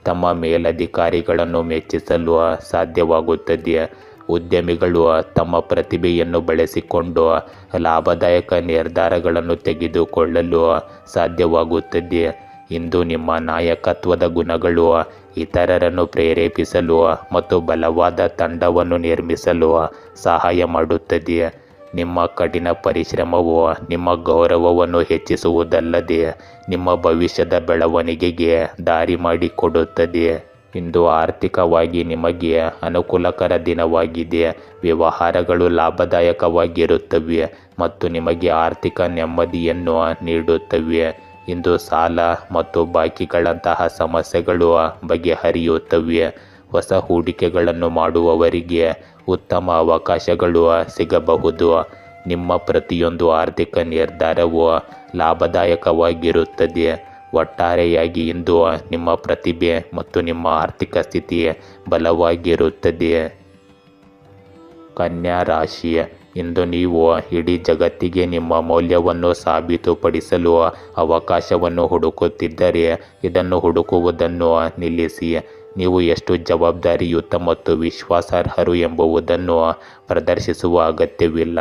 ತಮ್ಮ ಮೇಲಧಿಕಾರಿಗಳನ್ನು ಮೆಚ್ಚಿಸಲು ಸಾಧ್ಯವಾಗುತ್ತದೆ. ಉದ್ಯಮಿಗಳು ತಮ್ಮ ಪ್ರತಿಭೆಯನ್ನು ಬಳಸಿಕೊಂಡು ಲಾಭದಾಯಕ ನಿರ್ಧಾರಗಳನ್ನು ತೆಗೆದುಕೊಳ್ಳಲು ಸಾಧ್ಯವಾಗುತ್ತದೆ. ಇಂದು ನಿಮ್ಮ ನಾಯಕತ್ವದ ಗುಣಗಳು ಇತರರನ್ನು ಪ್ರೇರೇಪಿಸಲು ಮತ್ತು ಬಲವಾದ ತಂಡವನ್ನು ನಿರ್ಮಿಸಲು ಸಹಾಯ ಮಾಡುತ್ತದೆ. ನಿಮ್ಮ ಕಠಿಣ ಪರಿಶ್ರಮವು ನಿಮ್ಮ ಗೌರವವನ್ನು ಹೆಚ್ಚಿಸುವುದಲ್ಲದೆ ನಿಮ್ಮ ಭವಿಷ್ಯದ ಬೆಳವಣಿಗೆಗೆ ದಾರಿ ಮಾಡಿಕೊಡುತ್ತದೆ. ಇಂದು ಆರ್ಥಿಕವಾಗಿ ನಿಮಗೆ ಅನುಕೂಲಕರ ದಿನವಾಗಿದೆ. ವ್ಯವಹಾರಗಳು ಲಾಭದಾಯಕವಾಗಿರುತ್ತವೆ ಮತ್ತು ನಿಮಗೆ ಆರ್ಥಿಕ ನೆಮ್ಮದಿಯನ್ನು ನೀಡುತ್ತವೆ. ಇಂದು ಸಾಲ ಮತ್ತು ಬಾಕಿಗಳಂತಹ ಸಮಸ್ಯೆಗಳು ಬಗೆಹರಿಯುತ್ತವೆ. ಹೊಸ ಹೂಡಿಕೆಗಳನ್ನು ಮಾಡುವವರಿಗೆ ಉತ್ತಮ ಅವಕಾಶಗಳು ಸಿಗಬಹುದು. ನಿಮ್ಮ ಪ್ರತಿಯೊಂದು ಆರ್ಥಿಕ ನಿರ್ಧಾರವು ಲಾಭದಾಯಕವಾಗಿರುತ್ತದೆ. ಒಟ್ಟಾರೆಯಾಗಿ ಇಂದು ನಿಮ್ಮ ಪ್ರತಿಭೆ ಮತ್ತು ನಿಮ್ಮ ಆರ್ಥಿಕ ಸ್ಥಿತಿ ಬಲವಾಗಿರುತ್ತದೆ. ಕನ್ಯಾ ರಾಶಿ, ಇಂದು ನೀವು ಇಡೀ ಜಗತ್ತಿಗೆ ನಿಮ್ಮ ಮೌಲ್ಯವನ್ನು ಸಾಬೀತುಪಡಿಸಲು ಅವಕಾಶವನ್ನು ಹುಡುಕುತ್ತಿದ್ದರೆ ಇದನ್ನು ಹುಡುಕುವುದನ್ನು ನಿಲ್ಲಿಸಿ. ನೀವು ಎಷ್ಟು ಜವಾಬ್ದಾರಿಯುತ ಮತ್ತು ವಿಶ್ವಾಸಾರ್ಹರು ಎಂಬುದನ್ನು ಪ್ರದರ್ಶಿಸುವ ಅಗತ್ಯವಿಲ್ಲ.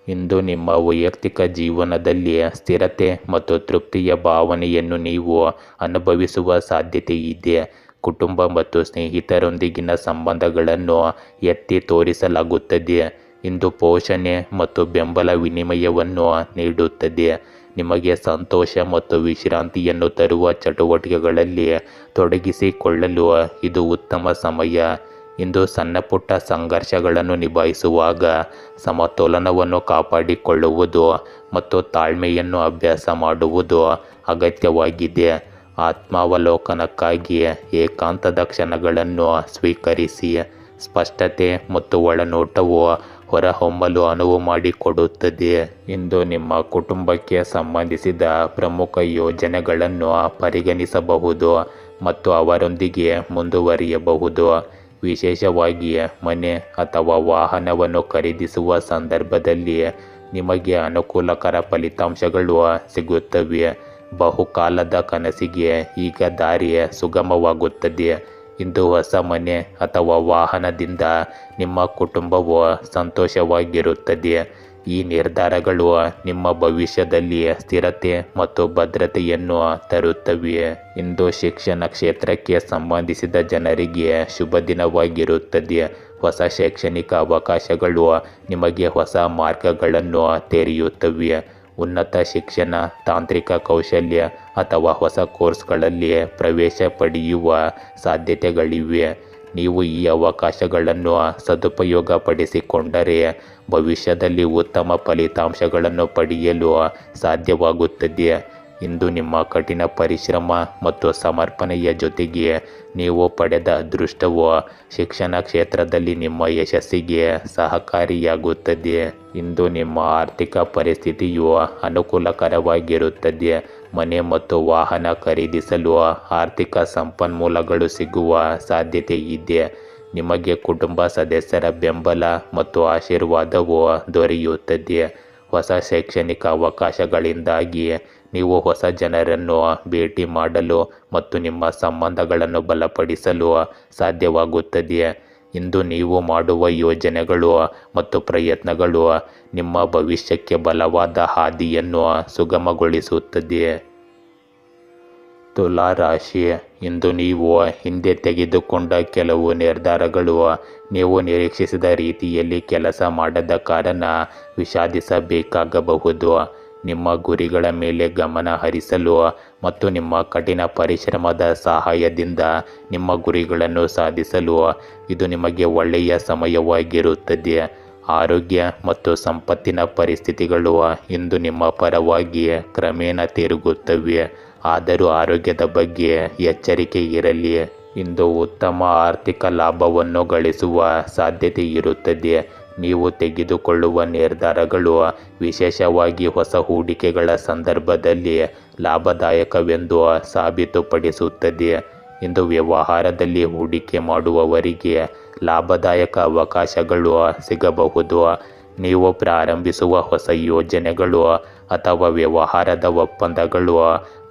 ಇಂದು ನಿಮ್ಮ ವೈಯಕ್ತಿಕ ಜೀವನದಲ್ಲಿ ಸ್ಥಿರತೆ ಮತ್ತು ತೃಪ್ತಿಯ ಭಾವನೆಯನ್ನು ನೀವು ಅನುಭವಿಸುವ ಸಾಧ್ಯತೆ ಇದೆ. ಕುಟುಂಬ ಮತ್ತು ಸ್ನೇಹಿತರೊಂದಿಗಿನ ಸಂಬಂಧಗಳನ್ನು ಎತ್ತಿ ತೋರಿಸಲಾಗುತ್ತದೆ. ಇಂದು ಪೋಷಣೆ ಮತ್ತು ಬೆಂಬಲ ವಿನಿಮಯವನ್ನು ನೀಡುತ್ತದೆ. ನಿಮಗೆ ಸಂತೋಷ ಮತ್ತು ವಿಶ್ರಾಂತಿಯನ್ನು ತರುವ ಚಟುವಟಿಕೆಗಳಲ್ಲಿ ತೊಡಗಿಸಿಕೊಳ್ಳಲು ಇದು ಉತ್ತಮ ಸಮಯ. ಇಂದು ಸಣ್ಣಪುಟ್ಟ ಸಂಘರ್ಷಗಳನ್ನು ನಿಭಾಯಿಸುವಾಗ ಸಮತೋಲನವನ್ನು ಕಾಪಾಡಿಕೊಳ್ಳುವುದು ಮತ್ತು ತಾಳ್ಮೆಯನ್ನು ಅಭ್ಯಾಸ ಮಾಡುವುದು ಅಗತ್ಯವಾಗಿದೆ. ಆತ್ಮಾವಲೋಕನಕ್ಕಾಗಿ ಏಕಾಂತದ ಕ್ಷಣಗಳನ್ನು ಸ್ವೀಕರಿಸಿ. ಸ್ಪಷ್ಟತೆ ಮತ್ತು ಒಳನೋಟವು ಹೊರಹೊಮ್ಮಲು ಅನುವು ಮಾಡಿಕೊಡುತ್ತದೆ. ಇಂದು ನಿಮ್ಮ ಕುಟುಂಬಕ್ಕೆ ಸಂಬಂಧಿಸಿದ ಪ್ರಮುಖ ಯೋಜನೆಗಳನ್ನು ಪರಿಗಣಿಸಬಹುದು ಮತ್ತು ಅವರೊಂದಿಗೆ ಮುಂದುವರಿಯಬಹುದು. ವಿಶೇಷವಾಗಿ ಮನೆ ಅಥವಾ ವಾಹನವನ್ನು ಖರೀದಿಸುವ ಸಂದರ್ಭದಲ್ಲಿ ನಿಮಗೆ ಅನುಕೂಲಕರ ಫಲಿತಾಂಶಗಳು ಸಿಗುತ್ತವೆ. ಬಹುಕಾಲದ ಕನಸಿಗೆ ಈಗ ದಾರಿ ಸುಗಮವಾಗುತ್ತದೆ. ಇಂದು ಹೊಸ ಮನೆ ಅಥವಾ ವಾಹನದಿಂದ ನಿಮ್ಮ ಕುಟುಂಬವು ಸಂತೋಷವಾಗಿರುತ್ತದೆ. ಈ ನಿರ್ಧಾರಗಳು ನಿಮ್ಮ ಭವಿಷ್ಯದಲ್ಲಿ ಸ್ಥಿರತೆ ಮತ್ತು ಭದ್ರತೆಯನ್ನು ತರುತ್ತವೆ. ಇಂದು ಶಿಕ್ಷಣ ಕ್ಷೇತ್ರಕ್ಕೆ ಸಂಬಂಧಿಸಿದ ಜನರಿಗೆ ಶುಭ ದಿನವಾಗಿರುತ್ತದೆ. ಹೊಸ ಶೈಕ್ಷಣಿಕ ಅವಕಾಶಗಳು ನಿಮಗೆ ಹೊಸ ಮಾರ್ಗಗಳನ್ನು ತೆರೆಯುತ್ತವೆ. ಉನ್ನತ ಶಿಕ್ಷಣ, ತಾಂತ್ರಿಕ ಕೌಶಲ್ಯ ಅಥವಾ ಹೊಸ ಕೋರ್ಸ್ಗಳಲ್ಲಿ ಪ್ರವೇಶ ಪಡೆಯುವ ಸಾಧ್ಯತೆಗಳಿವೆ. ನೀವು ಈ ಅವಕಾಶಗಳನ್ನು ಸದುಪಯೋಗಪಡಿಸಿಕೊಂಡರೆ ಭವಿಷ್ಯದಲ್ಲಿ ಉತ್ತಮ ಫಲಿತಾಂಶಗಳನ್ನು ಪಡೆಯಲು ಸಾಧ್ಯವಾಗುತ್ತದೆ. ಇಂದು ನಿಮ್ಮ ಕಠಿಣ ಪರಿಶ್ರಮ ಮತ್ತು ಸಮರ್ಪಣೆಯ ಜೊತೆಗೆ ನೀವು ಪಡೆದ ಅದೃಷ್ಟವು ಶಿಕ್ಷಣ ಕ್ಷೇತ್ರದಲ್ಲಿ ನಿಮ್ಮ ಯಶಸ್ಸಿಗೆ ಸಹಕಾರಿಯಾಗುತ್ತದೆ. ಇಂದು ನಿಮ್ಮ ಆರ್ಥಿಕ ಪರಿಸ್ಥಿತಿಯು ಅನುಕೂಲಕರವಾಗಿರುತ್ತದೆ. ಮನೆ ಮತ್ತು ವಾಹನ ಖರೀದಿಸಲು ಆರ್ಥಿಕ ಸಂಪನ್ಮೂಲಗಳು ಸಿಗುವ ಸಾಧ್ಯತೆ ಇದೆ. ನಿಮಗೆ ಕುಟುಂಬ ಸದಸ್ಯರ ಬೆಂಬಲ ಮತ್ತು ಆಶೀರ್ವಾದವು ದೊರೆಯುತ್ತದೆ. ಹೊಸ ಶೈಕ್ಷಣಿಕ ಅವಕಾಶಗಳಿಂದಾಗಿ ನೀವು ಹೊಸ ಜನರನ್ನು ಭೇಟಿ ಮಾಡಲು ಮತ್ತು ನಿಮ್ಮ ಸಂಬಂಧಗಳನ್ನು ಬಲಪಡಿಸಲು ಸಾಧ್ಯವಾಗುತ್ತದೆ. ಇಂದು ನೀವು ಮಾಡುವ ಯೋಜನೆಗಳು ಮತ್ತು ಪ್ರಯತ್ನಗಳು ನಿಮ್ಮ ಭವಿಷ್ಯಕ್ಕೆ ಬಲವಾದ ಹಾದಿಯನ್ನು ಸುಗಮಗೊಳಿಸುತ್ತದೆ. ತುಲಾ ರಾಶಿ, ಇಂದು ನೀವು ಹಿಂದೆ ತೆಗೆದುಕೊಂಡ ಕೆಲವು ನಿರ್ಧಾರಗಳು ನೀವು ನಿರೀಕ್ಷಿಸಿದ ರೀತಿಯಲ್ಲಿ ಕೆಲಸ ಮಾಡದ ಕಾರಣ ವಿಷಾದಿಸಬೇಕಾಗಬಹುದು. ನಿಮ್ಮ ಗುರಿಗಳ ಮೇಲೆ ಗಮನ ಹರಿಸಲು ಮತ್ತು ನಿಮ್ಮ ಕಠಿಣ ಪರಿಶ್ರಮದ ಸಹಾಯದಿಂದ ನಿಮ್ಮ ಗುರಿಗಳನ್ನು ಸಾಧಿಸಲು ಇದು ನಿಮಗೆ ಒಳ್ಳೆಯ ಸಮಯವಾಗಿರುತ್ತದೆ. ಆರೋಗ್ಯ ಮತ್ತು ಸಂಪತ್ತಿನ ಪರಿಸ್ಥಿತಿಗಳು ಇಂದು ನಿಮ್ಮ ಪರವಾಗಿ ಕ್ರಮೇಣ ತಿರುಗುತ್ತವೆ. ಆದರೂ ಆರೋಗ್ಯದ ಬಗ್ಗೆ ಎಚ್ಚರಿಕೆ ಇರಲಿ. ಇಂದು ಉತ್ತಮ ಆರ್ಥಿಕ ಲಾಭವನ್ನು ಗಳಿಸುವ ಸಾಧ್ಯತೆ ಇರುತ್ತದೆ. ನೀವು ತೆಗೆದುಕೊಳ್ಳುವ ನಿರ್ಧಾರಗಳು ವಿಶೇಷವಾಗಿ ಹೊಸ ಹೂಡಿಕೆಗಳ ಸಂದರ್ಭದಲ್ಲಿ ಲಾಭದಾಯಕವೆಂದು ಸಾಬೀತುಪಡಿಸುತ್ತದೆ. ಇಂದು ವ್ಯವಹಾರದಲ್ಲಿ ಹೂಡಿಕೆ ಮಾಡುವವರಿಗೆ ಲಾಭದಾಯಕ ಅವಕಾಶಗಳು ಸಿಗಬಹುದು. ನೀವು ಪ್ರಾರಂಭಿಸುವ ಹೊಸ ಯೋಜನೆಗಳು ಅಥವಾ ವ್ಯವಹಾರದ ಒಪ್ಪಂದಗಳು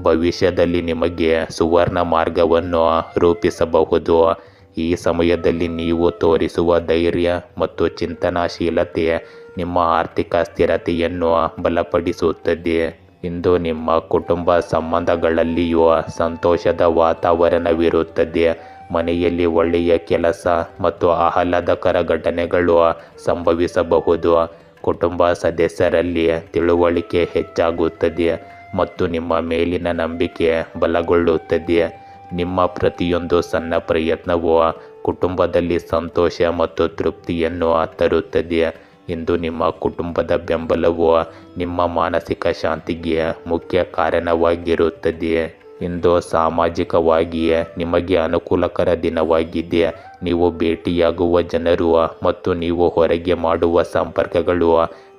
ಭವಿಷ್ಯದಲ್ಲಿ ನಿಮಗೆ ಸುವರ್ಣ ಮಾರ್ಗವನ್ನು ರೂಪಿಸಬಹುದು. ಈ ಸಮಯದಲ್ಲಿ ನೀವು ತೋರಿಸುವ ಧೈರ್ಯ ಮತ್ತು ಚಿಂತನಾಶೀಲತೆ ನಿಮ್ಮ ಆರ್ಥಿಕ ಸ್ಥಿರತೆಯನ್ನು ಬಲಪಡಿಸುತ್ತದೆ. ಇಂದು ನಿಮ್ಮ ಕುಟುಂಬ ಸಂಬಂಧಗಳಲ್ಲಿಯೂ ಸಂತೋಷದ ವಾತಾವರಣವಿರುತ್ತದೆ. ಮನೆಯಲ್ಲಿ ಒಳ್ಳೆಯ ಕೆಲಸ ಮತ್ತು ಆಹ್ಲಾದಕರ ಘಟನೆಗಳು ಸಂಭವಿಸಬಹುದು. ಕುಟುಂಬ ಸದಸ್ಯರಲ್ಲಿ ತಿಳುವಳಿಕೆ ಹೆಚ್ಚಾಗುತ್ತದೆ ಮತ್ತು ನಿಮ್ಮ ಮೇಲಿನ ನಂಬಿಕೆ ಬಲಗೊಳ್ಳುತ್ತದೆ. ನಿಮ್ಮ ಪ್ರತಿಯೊಂದು ಸಣ್ಣ ಪ್ರಯತ್ನವೂ ಕುಟುಂಬದಲ್ಲಿ ಸಂತೋಷ ಮತ್ತು ತೃಪ್ತಿಯನ್ನು ತರುತ್ತದೆ. ಇಂದು ನಿಮ್ಮ ಕುಟುಂಬದ ಬೆಂಬಲವು ನಿಮ್ಮ ಮಾನಸಿಕ ಶಾಂತಿಗೆ ಮುಖ್ಯ ಕಾರಣವಾಗಿರುತ್ತದೆ. ಇಂದು ಸಾಮಾಜಿಕವಾಗಿ ನಿಮಗೆ ಅನುಕೂಲಕರ ದಿನವಾಗಿದೆ. ನೀವು ಭೇಟಿಯಾಗುವ ಜನರು ಮತ್ತು ನೀವು ಹೊರಗೆ ಮಾಡುವ ಸಂಪರ್ಕಗಳು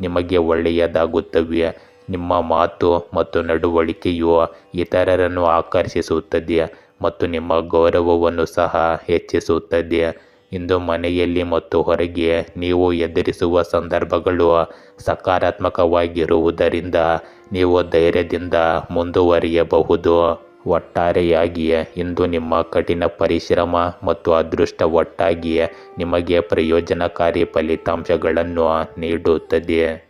ನಿಮಗೆ ಒಳ್ಳೆಯದಾಗುತ್ತವೆ. ನಿಮ್ಮ ಮಾತು ಮತ್ತು ನಡವಳಿಕೆಯು ಇತರರನ್ನು ಆಕರ್ಷಿಸುತ್ತದೆ ಮತ್ತು ನಿಮ್ಮ ಗೌರವವನ್ನು ಸಹ ಹೆಚ್ಚಿಸುತ್ತದೆ. ಇಂದು ಮನೆಯಲ್ಲಿ ಮತ್ತು ಹೊರಗೆ ನೀವು ಎದುರಿಸುವ ಸಂದರ್ಭಗಳು ಸಕಾರಾತ್ಮಕವಾಗಿರುವುದರಿಂದ ನೀವು ಧೈರ್ಯದಿಂದ ಮುಂದುವರಿಯಬಹುದು. ಒಟ್ಟಾರೆಯಾಗಿ ಇಂದು ನಿಮ್ಮ ಕಠಿಣ ಪರಿಶ್ರಮ ಮತ್ತು ಅದೃಷ್ಟ ಒಟ್ಟಾಗಿ ನಿಮಗೆ ಪ್ರಯೋಜನಕಾರಿ ಫಲಿತಾಂಶಗಳನ್ನು ನೀಡುತ್ತದೆ.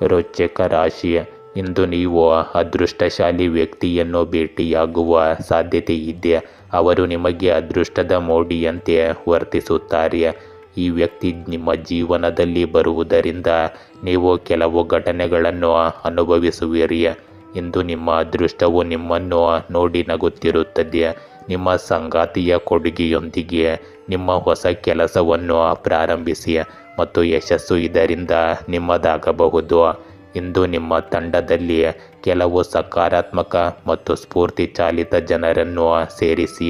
ವೃಶ್ಚಿಕ ರಾಶಿ, ಇಂದು ನೀವು ಅದೃಷ್ಟಶಾಲಿ ವ್ಯಕ್ತಿಯನ್ನು ಭೇಟಿಯಾಗುವ ಸಾಧ್ಯತೆ ಇದೆ. ಅವರು ನಿಮಗೆ ಅದೃಷ್ಟದ ಮೋಡಿಯಂತೆ ವರ್ತಿಸುತ್ತಾರೆ. ಈ ವ್ಯಕ್ತಿ ನಿಮ್ಮ ಜೀವನದಲ್ಲಿ ಬರುವುದರಿಂದ ನೀವು ಕೆಲವು ಘಟನೆಗಳನ್ನು ಅನುಭವಿಸುವಿರಿ. ಇಂದು ನಿಮ್ಮ ಅದೃಷ್ಟವು ನಿಮ್ಮನ್ನು ನೋಡಿ ನಗುತ್ತಿರುತ್ತದೆ. ನಿಮ್ಮ ಸಂಗಾತಿಯ ಕೊಡುಗೆಯೊಂದಿಗೆ ನಿಮ್ಮ ಹೊಸ ಕೆಲಸವನ್ನು ಪ್ರಾರಂಭಿಸಿ ಮತ್ತು ಯಶಸ್ಸು ಇದರಿಂದ ನಿಮ್ಮದಾಗಬಹುದು. ಇಂದು ನಿಮ್ಮ ತಂಡದಲ್ಲಿ ಕೆಲವು ಸಕಾರಾತ್ಮಕ ಮತ್ತು ಸ್ಫೂರ್ತಿ ಚಾಲಿತ ಜನರನ್ನು ಸೇರಿಸಿ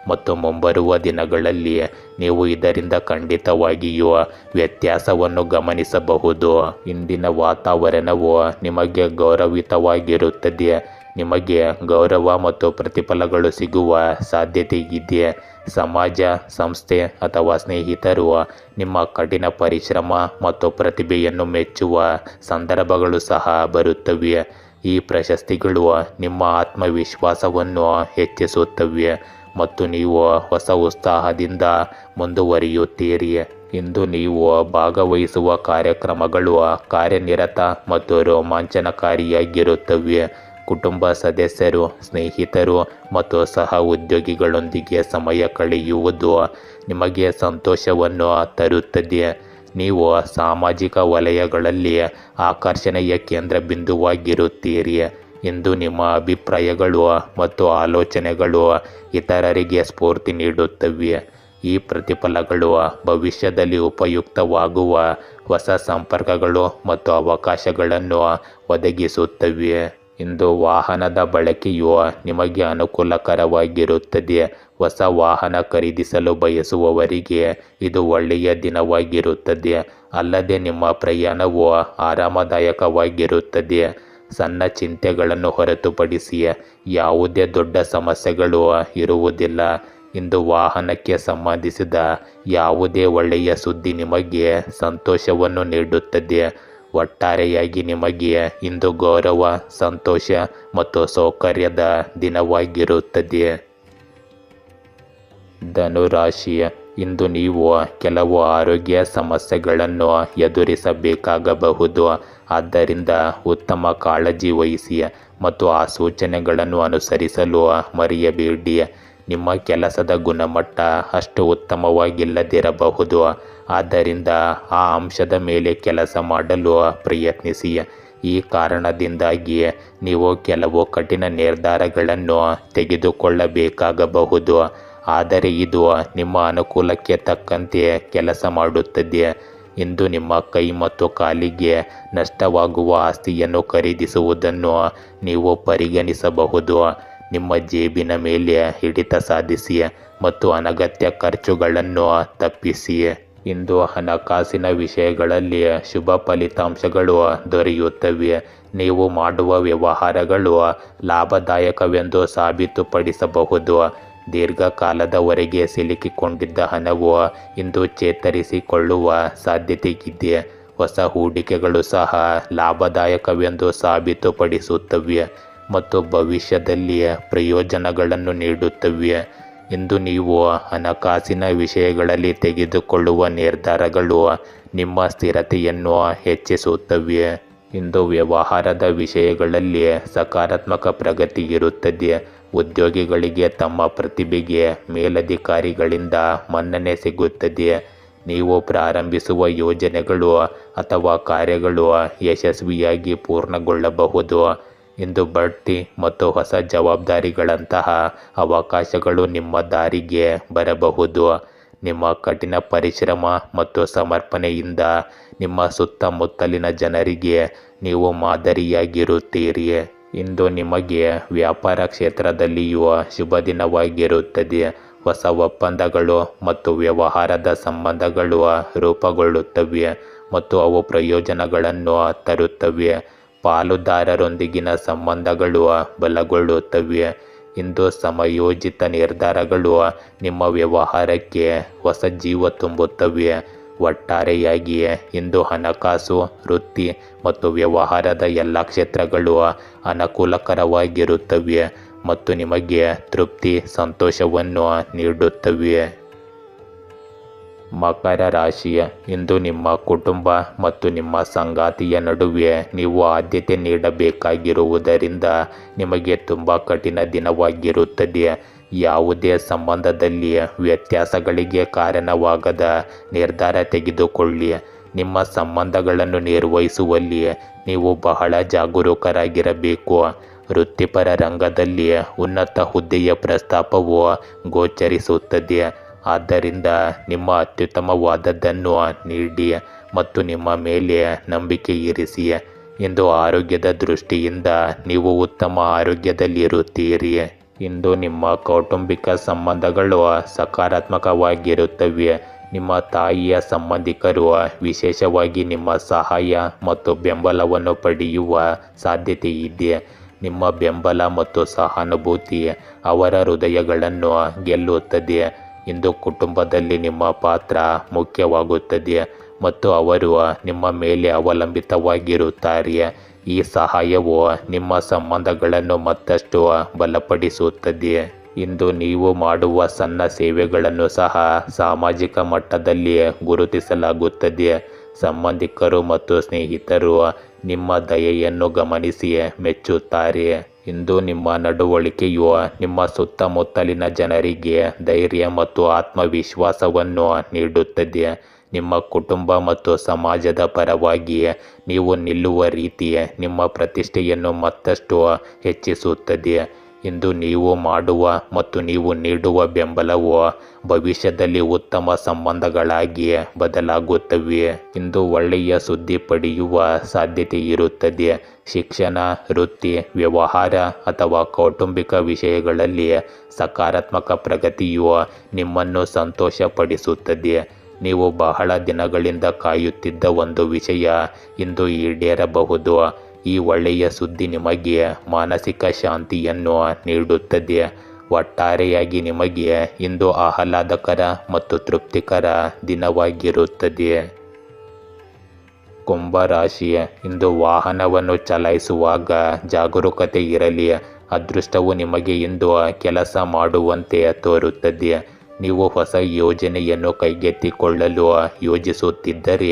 ಮತ್ತು ಮುಂಬರುವ ದಿನಗಳಲ್ಲಿ ನೀವು ಇದರಿಂದ ಖಂಡಿತವಾಗಿಯೂ ವ್ಯತ್ಯಾಸವನ್ನು ಗಮನಿಸಬಹುದು. ಇಂದಿನ ವಾತಾವರಣವು ನಿಮಗೆ ಗೌರವಯುತವಾಗಿರುತ್ತದೆ. ನಿಮಗೆ ಗೌರವ ಮತ್ತು ಪ್ರತಿಫಲಗಳು ಸಿಗುವ ಸಾಧ್ಯತೆ ಇದೆ. ಸಮಾಜ, ಸಂಸ್ಥೆ ಅಥವಾ ಸ್ನೇಹಿತರು ನಿಮ್ಮ ಕಠಿಣ ಪರಿಶ್ರಮ ಮತ್ತು ಪ್ರತಿಭೆಯನ್ನು ಮೆಚ್ಚುವ ಸಂದರ್ಭಗಳು ಸಹ ಬರುತ್ತವೆ. ಈ ಪ್ರಶಸ್ತಿಗಳು ನಿಮ್ಮ ಆತ್ಮವಿಶ್ವಾಸವನ್ನು ಹೆಚ್ಚಿಸುತ್ತವೆ ಮತ್ತು ನೀವು ಹೊಸ ಉತ್ಸಾಹದಿಂದ ಮುಂದುವರಿಯುತ್ತೀರಿ. ಇಂದು ನೀವು ಭಾಗವಹಿಸುವ ಕಾರ್ಯಕ್ರಮಗಳು ಕಾರ್ಯನಿರತ ಮತ್ತು ರೋಮಾಂಚನಕಾರಿಯಾಗಿರುತ್ತವೆ. ಕುಟುಂಬ ಸದಸ್ಯರು, ಸ್ನೇಹಿತರು ಮತ್ತು ಸಹ ಉದ್ಯೋಗಿಗಳೊಂದಿಗೆ ಸಮಯ ಕಳೆಯುವುದು ನಿಮಗೆ ಸಂತೋಷವನ್ನು ತರುತ್ತದೆ. ನೀವು ಸಾಮಾಜಿಕ ವಲಯಗಳಲ್ಲಿ ಆಕರ್ಷಣೆಯ ಕೇಂದ್ರಬಿಂದುವಾಗಿರುತ್ತೀರಿ. ಇಂದು ನಿಮ್ಮ ಅಭಿಪ್ರಾಯಗಳು ಮತ್ತು ಆಲೋಚನೆಗಳು ಇತರರಿಗೆ ಸ್ಫೂರ್ತಿ ನೀಡುತ್ತವೆ. ಈ ಪ್ರತಿಫಲಗಳು ಭವಿಷ್ಯದಲ್ಲಿ ಉಪಯುಕ್ತವಾಗುವ ಹೊಸ ಸಂಪರ್ಕಗಳು ಮತ್ತು ಅವಕಾಶಗಳನ್ನು ಒದಗಿಸುತ್ತವೆ. ಇಂದು ವಾಹನದ ಬಳಕೆಯು ನಿಮಗೆ ಅನುಕೂಲಕರವಾಗಿರುತ್ತದೆ. ಹೊಸ ವಾಹನ ಖರೀದಿಸಲು ಬಯಸುವವರಿಗೆ ಇದು ಒಳ್ಳೆಯ ದಿನವಾಗಿರುತ್ತದೆ. ಅಲ್ಲದೆ ನಿಮ್ಮ ಪ್ರಯಾಣವು ಆರಾಮದಾಯಕವಾಗಿರುತ್ತದೆ. ಸಣ್ಣ ಚಿಂತೆಗಳನ್ನು ಹೊರತುಪಡಿಸಿ ಯಾವುದೇ ದೊಡ್ಡ ಸಮಸ್ಯೆಗಳು ಇರುವುದಿಲ್ಲ. ಇಂದು ವಾಹನಕ್ಕೆ ಸಂಬಂಧಿಸಿದ ಯಾವುದೇ ಒಳ್ಳೆಯ ಸುದ್ದಿ ನಿಮಗೆ ಸಂತೋಷವನ್ನು ನೀಡುತ್ತದೆ. ಒಟ್ಟಾರೆಯಾಗಿ ನಿಮಗೆ ಇಂದು ಗೌರವ, ಸಂತೋಷ ಮತ್ತು ಸೌಕರ್ಯದ ದಿನವಾಗಿರುತ್ತದೆ. ಧನುರಾಶಿ, ಇಂದು ನೀವು ಕೆಲವು ಆರೋಗ್ಯ ಸಮಸ್ಯೆಗಳನ್ನು ಎದುರಿಸಬೇಕಾಗಬಹುದು. ಆದ್ದರಿಂದ ಉತ್ತಮ ಕಾಳಜಿ ವಹಿಸಿ ಮತ್ತು ಆ ಸೂಚನೆಗಳನ್ನು ಅನುಸರಿಸಲು ಮರೆಯಬೇಡಿ. ನಿಮ್ಮ ಕೆಲಸದ ಗುಣಮಟ್ಟ ಅಷ್ಟು ಉತ್ತಮವಾಗಿಲ್ಲದಿರಬಹುದು. ಆದ್ದರಿಂದ ಆ ಅಂಶದ ಮೇಲೆ ಕೆಲಸ ಮಾಡಲು ಪ್ರಯತ್ನಿಸಿ. ಈ ಕಾರಣದಿಂದಾಗಿ ನೀವು ಕೆಲವು ಕಠಿಣ ನಿರ್ಧಾರಗಳನ್ನು ತೆಗೆದುಕೊಳ್ಳಬೇಕಾಗಬಹುದು. ಆದರೆ ಇದು ನಿಮ್ಮ ಅನುಕೂಲಕ್ಕೆ ತಕ್ಕಂತೆ ಕೆಲಸ ಮಾಡುತ್ತದೆ. ಇಂದು ನಿಮ್ಮ ಕೈ ಮತ್ತು ಕಾಲಿಗೆ ನಷ್ಟವಾಗುವ ಆಸ್ತಿಯನ್ನು ಖರೀದಿಸುವುದನ್ನು ನೀವು ಪರಿಗಣಿಸಬಹುದು. ನಿಮ್ಮ ಜೇಬಿನ ಮೇಲೆ ಹಿಡಿತ ಸಾಧಿಸಿ ಮತ್ತು ಅನಗತ್ಯ ಖರ್ಚುಗಳನ್ನು ತಪ್ಪಿಸಿ. ಇಂದು ಹಣಕಾಸಿನ ವಿಷಯಗಳಲ್ಲಿ ಶುಭ ಫಲಿತಾಂಶಗಳು ದೊರೆಯುತ್ತವೆ. ನೀವು ಮಾಡುವ ವ್ಯವಹಾರಗಳು ಲಾಭದಾಯಕವೆಂದು ಸಾಬೀತುಪಡಿಸಬಹುದು. ದೀರ್ಘಕಾಲದವರೆಗೆ ಸಿಲುಕಿಕೊಂಡಿದ್ದ ಹಣವು ಇಂದು ಚೇತರಿಸಿಕೊಳ್ಳುವ ಸಾಧ್ಯತೆಯಿದೆ. ಹೊಸ ಹೂಡಿಕೆಗಳು ಸಹ ಲಾಭದಾಯಕವೆಂದು ಸಾಬೀತುಪಡಿಸುತ್ತವೆ ಮತ್ತು ಭವಿಷ್ಯದಲ್ಲಿ ಪ್ರಯೋಜನಗಳನ್ನು ನೀಡುತ್ತವೆ. ಇಂದು ನೀವು ಹಣಕಾಸಿನ ವಿಷಯಗಳಲ್ಲಿ ತೆಗೆದುಕೊಳ್ಳುವ ನಿರ್ಧಾರಗಳು ನಿಮ್ಮ ಸ್ಥಿರತೆಯನ್ನು ಹೆಚ್ಚಿಸುತ್ತವೆ. ಇಂದು ವ್ಯವಹಾರದ ವಿಷಯಗಳಲ್ಲಿ ಸಕಾರಾತ್ಮಕ ಪ್ರಗತಿ ಇರುತ್ತದೆ. ಉದ್ಯೋಗಿಗಳಿಗೆ ತಮ್ಮ ಪ್ರತಿಭೆಗೆ ಮೇಲಧಿಕಾರಿಗಳಿಂದ ಮನ್ನಣೆ ಸಿಗುತ್ತದೆ. ನೀವು ಪ್ರಾರಂಭಿಸುವ ಯೋಜನೆಗಳು ಅಥವಾ ಕಾರ್ಯಗಳು ಯಶಸ್ವಿಯಾಗಿ ಪೂರ್ಣಗೊಳ್ಳಬಹುದು. ಇಂದು ಬಡ್ತಿ ಮತ್ತು ಹೊಸ ಜವಾಬ್ದಾರಿಗಳಂತಹ ಅವಕಾಶಗಳು ನಿಮ್ಮ ದಾರಿಗೆ ಬರಬಹುದು. ನಿಮ್ಮ ಕಠಿಣ ಪರಿಶ್ರಮ ಮತ್ತು ಸಮರ್ಪಣೆಯಿಂದ ನಿಮ್ಮ ಸುತ್ತಮುತ್ತಲಿನ ಜನರಿಗೆ ನೀವು ಮಾದರಿಯಾಗಿರುತ್ತೀರಿ. ಇಂದು ನಿಮಗೆ ವ್ಯಾಪಾರ ಕ್ಷೇತ್ರದಲ್ಲಿಯೂ ಶುಭ ದಿನವಾಗಿರುತ್ತದೆ. ಹೊಸ ಒಪ್ಪಂದಗಳು ಮತ್ತು ವ್ಯವಹಾರದ ಸಂಬಂಧಗಳು ರೂಪುಗೊಳ್ಳುತ್ತವೆ ಮತ್ತು ಅವು ಪ್ರಯೋಜನಗಳನ್ನು ತರುತ್ತವೆ. ಪಾಲುದಾರರೊಂದಿಗಿನ ಸಂಬಂಧಗಳು ಬಲಗೊಳ್ಳುತ್ತವೆ. ಇಂದು ಸಮಯೋಚಿತ ನಿರ್ಧಾರಗಳು ನಿಮ್ಮ ವ್ಯವಹಾರಕ್ಕೆ ಹೊಸ ಜೀವ ತುಂಬುತ್ತವೆ. ಒಟ್ಟಾರೆಯಾಗಿ ಇಂದು ಹಣಕಾಸು, ವೃತ್ತಿ ಮತ್ತು ವ್ಯವಹಾರದ ಎಲ್ಲ ಕ್ಷೇತ್ರಗಳು ಅನುಕೂಲಕರವಾಗಿರುತ್ತವೆ ಮತ್ತು ನಿಮಗೆ ತೃಪ್ತಿ, ಸಂತೋಷವನ್ನು ನೀಡುತ್ತವೆ. ಮಕರ ರಾಶಿ, ಇಂದು ನಿಮ್ಮ ಕುಟುಂಬ ಮತ್ತು ನಿಮ್ಮ ಸಂಗಾತಿಯ ನಡುವೆ ನೀವು ಆದ್ಯತೆ ನೀಡಬೇಕಾಗಿರುವುದರಿಂದ ನಿಮಗೆ ತುಂಬ ಕಠಿಣ ದಿನವಾಗಿರುತ್ತದೆ. ಯಾವುದೇ ಸಂಬಂಧದಲ್ಲಿ ವ್ಯತ್ಯಾಸಗಳಿಗೆ ಕಾರಣವಾಗದ ನಿರ್ಧಾರ ತೆಗೆದುಕೊಳ್ಳಿ. ನಿಮ್ಮ ಸಂಬಂಧಗಳನ್ನು ನಿರ್ವಹಿಸುವಲ್ಲಿ ನೀವು ಬಹಳ ಜಾಗರೂಕರಾಗಿರಬೇಕು. ವೃತ್ತಿಪರ ರಂಗದಲ್ಲಿ ಉನ್ನತ ಹುದ್ದೆಯ ಪ್ರಸ್ತಾಪವು ಗೋಚರಿಸುತ್ತದೆ. ಆದ್ದರಿಂದ ನಿಮ್ಮ ಅತ್ಯುತ್ತಮವಾದದ್ದನ್ನು ನೀಡಿ ಮತ್ತು ನಿಮ್ಮ ಮೇಲೆ ನಂಬಿಕೆ ಇರಿಸಿ. ಇಂದು ಆರೋಗ್ಯದ ದೃಷ್ಟಿಯಿಂದ ನೀವು ಉತ್ತಮ ಆರೋಗ್ಯದಲ್ಲಿರುತ್ತೀರಿ. ಇಂದು ನಿಮ್ಮ ಕೌಟುಂಬಿಕ ಸಂಬಂಧಗಳು ಸಕಾರಾತ್ಮಕವಾಗಿರುತ್ತವೆ. ನಿಮ್ಮ ತಾಯಿಯ ಸಂಬಂಧಿಕರು ವಿಶೇಷವಾಗಿ ನಿಮ್ಮ ಸಹಾಯ ಮತ್ತು ಬೆಂಬಲವನ್ನು ಪಡೆಯುವ ಸಾಧ್ಯತೆ ಇದೆ. ನಿಮ್ಮ ಬೆಂಬಲ ಮತ್ತು ಸಹಾನುಭೂತಿ ಅವರ ಹೃದಯಗಳನ್ನು ಗೆಲ್ಲುತ್ತದೆ. ಇಂದು ಕುಟುಂಬದಲ್ಲಿ ನಿಮ್ಮ ಪಾತ್ರ ಮುಖ್ಯವಾಗುತ್ತದೆ ಮತ್ತು ಅವರು ನಿಮ್ಮ ಮೇಲೆ ಅವಲಂಬಿತವಾಗಿರುತ್ತಾರೆ. ಈ ಸಹಾಯವು ನಿಮ್ಮ ಸಂಬಂಧಗಳನ್ನು ಮತ್ತಷ್ಟು ಬಲಪಡಿಸುತ್ತದೆ. ಇಂದು ನೀವು ಮಾಡುವ ಸಣ್ಣ ಸೇವೆಗಳನ್ನು ಸಹ ಸಾಮಾಜಿಕ ಮಟ್ಟದಲ್ಲಿ ಗುರುತಿಸಲಾಗುತ್ತದೆ. ಸಂಬಂಧಿಕರು ಮತ್ತು ಸ್ನೇಹಿತರು ನಿಮ್ಮ ದಯೆಯನ್ನು ಗಮನಿಸಿ ಮೆಚ್ಚುತ್ತಾರೆ. ಇಂದು ನಿಮ್ಮ ನಡವಳಿಕೆಯು ನಿಮ್ಮ ಸುತ್ತಮುತ್ತಲಿನ ಜನರಿಗೆ ಧೈರ್ಯ ಮತ್ತು ಆತ್ಮವಿಶ್ವಾಸವನ್ನು ನೀಡುತ್ತದೆ. ನಿಮ್ಮ ಕುಟುಂಬ ಮತ್ತು ಸಮಾಜದ ಪರವಾಗಿ ನೀವು ನಿಲ್ಲುವ ರೀತಿ ನಿಮ್ಮ ಪ್ರತಿಷ್ಠೆಯನ್ನು ಮತ್ತಷ್ಟು ಹೆಚ್ಚಿಸುತ್ತದೆ. ಇಂದು ನೀವು ಮಾಡುವ ಮತ್ತು ನೀವು ನೀಡುವ ಬೆಂಬಲವು ಭವಿಷ್ಯದಲ್ಲಿ ಉತ್ತಮ ಸಂಬಂಧಗಳಾಗಿ ಬದಲಾಗುತ್ತವೆ. ಇಂದು ಒಳ್ಳೆಯ ಸುದ್ದಿ ಪಡೆಯುವ ಸಾಧ್ಯತೆ ಇರುತ್ತದೆ. ಶಿಕ್ಷಣ, ವೃತ್ತಿ, ವ್ಯವಹಾರ ಅಥವಾ ಕೌಟುಂಬಿಕ ವಿಷಯಗಳಲ್ಲಿ ಸಕಾರಾತ್ಮಕ ಪ್ರಗತಿಯು ನಿಮ್ಮನ್ನು ಸಂತೋಷಪಡಿಸುತ್ತದೆ. ನೀವು ಬಹಳ ದಿನಗಳಿಂದ ಕಾಯುತ್ತಿದ್ದ ಒಂದು ವಿಷಯ ಇಂದು ಈಡೇರಬಹುದು. ಈ ಒಳ್ಳೆಯ ಸುದ್ದಿ ನಿಮಗೆ ಮಾನಸಿಕ ಶಾಂತಿಯನ್ನು ನೀಡುತ್ತದೆ. ಒಟ್ಟಾರೆಯಾಗಿ ನಿಮಗೆ ಇಂದು ಆಹ್ಲಾದಕರ ಮತ್ತು ತೃಪ್ತಿಕರ ದಿನವಾಗಿರುತ್ತದೆ. ಕುಂಭರಾಶಿ, ಇಂದು ವಾಹನವನ್ನು ಚಲಾಯಿಸುವಾಗ ಜಾಗರೂಕತೆ ಇರಲಿ. ಅದೃಷ್ಟವು ನಿಮಗೆ ಇಂದು ಕೆಲಸ ಮಾಡುವಂತೆ ತೋರುತ್ತದೆ. ನೀವು ಹೊಸ ಯೋಜನೆಯನ್ನು ಕೈಗೆತ್ತಿಕೊಳ್ಳಲು ಯೋಜಿಸುತ್ತಿದ್ದರೆ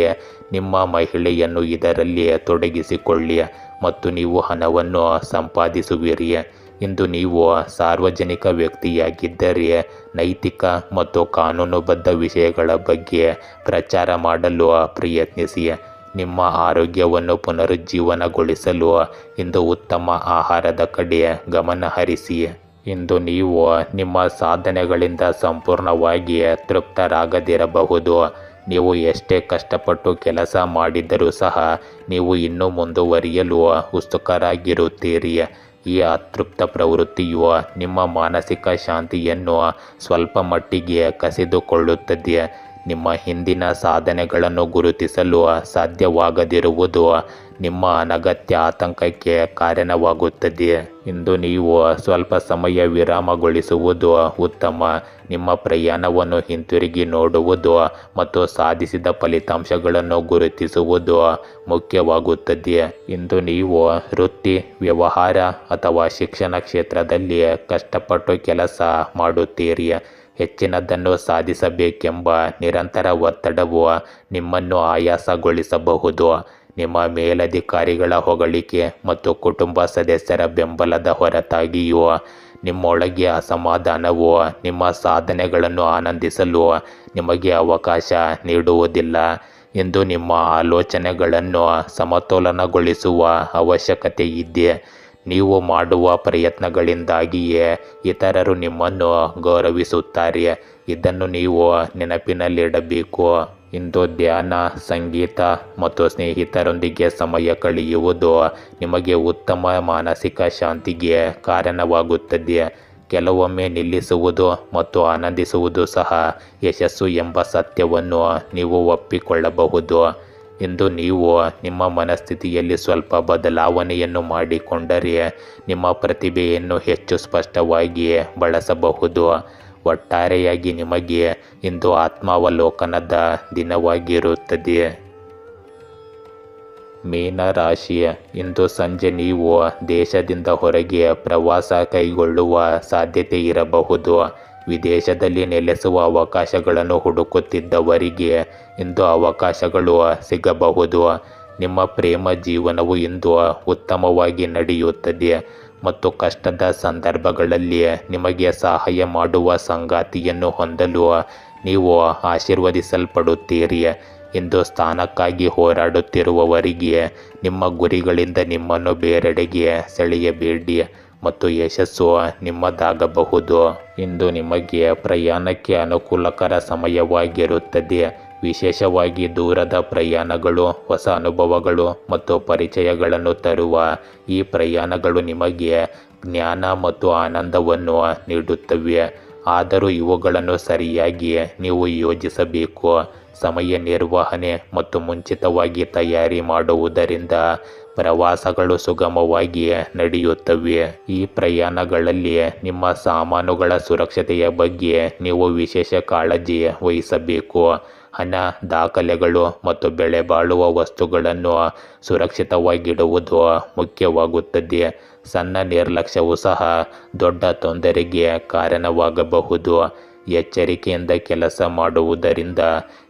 ನಿಮ್ಮ ಮಹಿಳೆಯನ್ನು ಇದರಲ್ಲಿ ತೊಡಗಿಸಿಕೊಳ್ಳಿ ಮತ್ತು ನೀವು ಹಣವನ್ನು ಸಂಪಾದಿಸುವಿರಿ. ಇಂದು ನೀವು ಸಾರ್ವಜನಿಕ ವ್ಯಕ್ತಿಯಾಗಿದ್ದರೆ ನೈತಿಕ ಮತ್ತು ಕಾನೂನುಬದ್ಧ ವಿಷಯಗಳ ಬಗ್ಗೆ ಪ್ರಚಾರ ಮಾಡಲು ಪ್ರಯತ್ನಿಸಿ. ನಿಮ್ಮ ಆರೋಗ್ಯವನ್ನು ಪುನರುಜ್ಜೀವನಗೊಳಿಸಲು ಇಂದು ಉತ್ತಮ ಆಹಾರದ ಕಡೆ ಗಮನ ಹರಿಸಿ. ಇಂದು ನೀವು ನಿಮ್ಮ ಸಾಧನೆಗಳಿಂದ ಸಂಪೂರ್ಣವಾಗಿ ತೃಪ್ತರಾಗದಿರಬಹುದು. ನೀವು ಎಷ್ಟೇ ಕಷ್ಟಪಟ್ಟು ಕೆಲಸ ಮಾಡಿದರೂ ಸಹ ನೀವು ಇನ್ನೂ ಮುಂದುವರಿಯಲು ಉತ್ಸುಕರಾಗಿರುತ್ತೀರಿ. ಈ ಅತೃಪ್ತ ಪ್ರವೃತ್ತಿಯು ನಿಮ್ಮ ಮಾನಸಿಕ ಶಾಂತಿಯನ್ನು ಸ್ವಲ್ಪ ಮಟ್ಟಿಗೆ ಕಸಿದುಕೊಳ್ಳುತ್ತದೆ. ನಿಮ್ಮ ಹಿಂದಿನ ಸಾಧನೆಗಳನ್ನು ಗುರುತಿಸಲು ಸಾಧ್ಯವಾಗದಿರುವುದು ನಿಮ್ಮ ಅನಗತ್ಯ ಆತಂಕಕ್ಕೆ ಕಾರಣವಾಗುತ್ತದೆ. ಇಂದು ನೀವು ಸ್ವಲ್ಪ ಸಮಯ ವಿರಾಮಗೊಳಿಸುವುದು ಉತ್ತಮ. ನಿಮ್ಮ ಪ್ರಯಾಣವನ್ನು ಹಿಂತಿರುಗಿ ನೋಡುವುದು ಮತ್ತು ಸಾಧಿಸಿದ ಫಲಿತಾಂಶಗಳನ್ನು ಗುರುತಿಸುವುದು ಮುಖ್ಯವಾಗುತ್ತದೆ. ಇಂದು ನೀವು ವೃತ್ತಿ, ವ್ಯವಹಾರ ಅಥವಾ ಶಿಕ್ಷಣ ಕ್ಷೇತ್ರದಲ್ಲಿ ಕಷ್ಟಪಟ್ಟು ಕೆಲಸ ಮಾಡುತ್ತೀರಿ. ಹೆಚ್ಚಿನದನ್ನು ಸಾಧಿಸಬೇಕೆಂಬ ನಿರಂತರ ಒತ್ತಡವು ನಿಮ್ಮನ್ನು ಆಯಾಸಗೊಳಿಸಬಹುದು. ನಿಮ್ಮ ಮೇಲಧಿಕಾರಿಗಳ ಹೊಗಳಿಕೆ ಮತ್ತು ಕುಟುಂಬ ಸದಸ್ಯರ ಬೆಂಬಲದ ಹೊರತಾಗಿಯೂ ನಿಮ್ಮೊಳಗೆ ಅಸಮಾಧಾನವು ನಿಮ್ಮ ಸಾಧನೆಗಳನ್ನು ಆನಂದಿಸಲು ನಿಮಗೆ ಅವಕಾಶ ನೀಡುವುದಿಲ್ಲ. ಇಂದು ನಿಮ್ಮ ಆಲೋಚನೆಗಳನ್ನು ಸಮತೋಲನಗೊಳಿಸುವ ಅವಶ್ಯಕತೆ ಇದೆ. ನೀವು ಮಾಡುವ ಪ್ರಯತ್ನಗಳಿಂದಾಗಿಯೇ ಇತರರು ನಿಮ್ಮನ್ನು ಗೌರವಿಸುತ್ತಾರೆ. ಇದನ್ನು ನೀವು ನೆನಪಿನಲ್ಲಿಡಬೇಕು. ಇಂದು ಧ್ಯಾನ, ಸಂಗೀತ ಮತ್ತು ಸ್ನೇಹಿತರೊಂದಿಗೆ ಸಮಯ ಕಳೆಯುವುದು ನಿಮಗೆ ಉತ್ತಮ ಮಾನಸಿಕ ಶಾಂತಿಗೆ ಕಾರಣವಾಗುತ್ತದೆ. ಕೆಲವೊಮ್ಮೆ ನಿಲ್ಲಿಸುವುದು ಮತ್ತು ಆನಂದಿಸುವುದು ಸಹ ಯಶಸ್ಸು ಎಂಬ ಸತ್ಯವನ್ನು ನೀವು ಒಪ್ಪಿಕೊಳ್ಳಬಹುದು. ಇಂದು ನೀವು ನಿಮ್ಮ ಮನಸ್ಥಿತಿಯಲ್ಲಿ ಸ್ವಲ್ಪ ಬದಲಾವಣೆಯನ್ನು ಮಾಡಿಕೊಂಡರೆ ನಿಮ್ಮ ಪ್ರತಿಭೆಯನ್ನು ಹೆಚ್ಚು ಸ್ಪಷ್ಟವಾಗಿ ಬಳಸಬಹುದು. ಒಟ್ಟಾರೆಯಾಗಿ ನಿಮಗೆ ಇಂದು ಆತ್ಮಾವಲೋಕನದ ದಿನವಾಗಿರುತ್ತದೆ. ಮೀನರಾಶಿ, ಇಂದು ಸಂಜೆ ನೀವು ದೇಶದಿಂದ ಹೊರಗೆ ಪ್ರವಾಸ ಕೈಗೊಳ್ಳುವ ಸಾಧ್ಯತೆ ಇರಬಹುದು. ವಿದೇಶದಲ್ಲಿ ನೆಲೆಸುವ ಅವಕಾಶಗಳನ್ನು ಹುಡುಕುತ್ತಿದ್ದವರಿಗೆ ಇಂದು ಅವಕಾಶಗಳು ಸಿಗಬಹುದು. ನಿಮ್ಮ ಪ್ರೇಮ ಜೀವನವು ಇಂದು ಉತ್ತಮವಾಗಿ ನಡೆಯುತ್ತದೆ ಮತ್ತು ಕಷ್ಟದ ಸಂದರ್ಭಗಳಲ್ಲಿ ನಿಮಗೆ ಸಹಾಯ ಮಾಡುವ ಸಂಗಾತಿಯನ್ನು ಹೊಂದಲು ನೀವು ಆಶೀರ್ವದಿಸಲ್ಪಡುತ್ತೀರಿ. ಇಂದು ಸ್ಥಾನಕ್ಕಾಗಿ ಹೋರಾಡುತ್ತಿರುವವರಿಗೆ ನಿಮ್ಮ ಗುರಿಗಳಿಂದ ನಿಮ್ಮನ್ನು ಬೇರೆಡೆಗೆ ಸೆಳೆಯಬೇಡಿ ಮತ್ತು ಯಶಸ್ಸು ನಿಮ್ಮದಾಗಬಹುದು. ಇಂದು ನಿಮಗೆ ಪ್ರಯಾಣಕ್ಕೆ ಅನುಕೂಲಕರ ಸಮಯವಾಗಿರುತ್ತದೆ. ವಿಶೇಷವಾಗಿ ದೂರದ ಪ್ರಯಾಣಗಳು ಹೊಸ ಅನುಭವಗಳು ಮತ್ತು ಪರಿಚಯಗಳನ್ನು ತರುವ ಈ ಪ್ರಯಾಣಗಳು ನಿಮಗೆ ಜ್ಞಾನ ಮತ್ತು ಆನಂದವನ್ನು ನೀಡುತ್ತವೆ. ಆದರೂ ಇವುಗಳನ್ನು ಸರಿಯಾಗಿ ನೀವು ಯೋಜಿಸಬೇಕು. ಸಮಯ ನಿರ್ವಹಣೆ ಮತ್ತು ಮುಂಚಿತವಾಗಿ ತಯಾರಿ ಮಾಡುವುದರಿಂದ ಪ್ರವಾಸಗಳು ಸುಗಮವಾಗಿ ನಡೆಯುತ್ತವೆ. ಈ ಪ್ರಯಾಣಗಳಲ್ಲಿ ನಿಮ್ಮ ಸಾಮಾನುಗಳ ಸುರಕ್ಷತೆಯ ಬಗ್ಗೆ ನೀವು ವಿಶೇಷ ಕಾಳಜಿ ವಹಿಸಬೇಕು. ಹಣ, ದಾಖಲೆಗಳು ಮತ್ತು ಬೆಲೆಬಾಳುವ ವಸ್ತುಗಳನ್ನು ಸುರಕ್ಷಿತವಾಗಿಡುವುದು ಮುಖ್ಯವಾಗುತ್ತದೆ. ಸಣ್ಣ ನಿರ್ಲಕ್ಷ್ಯವು ಸಹ ದೊಡ್ಡ ತೊಂದರೆಗೆ ಕಾರಣವಾಗಬಹುದು. ಎಚ್ಚರಿಕೆಯಿಂದ ಕೆಲಸ ಮಾಡುವುದರಿಂದ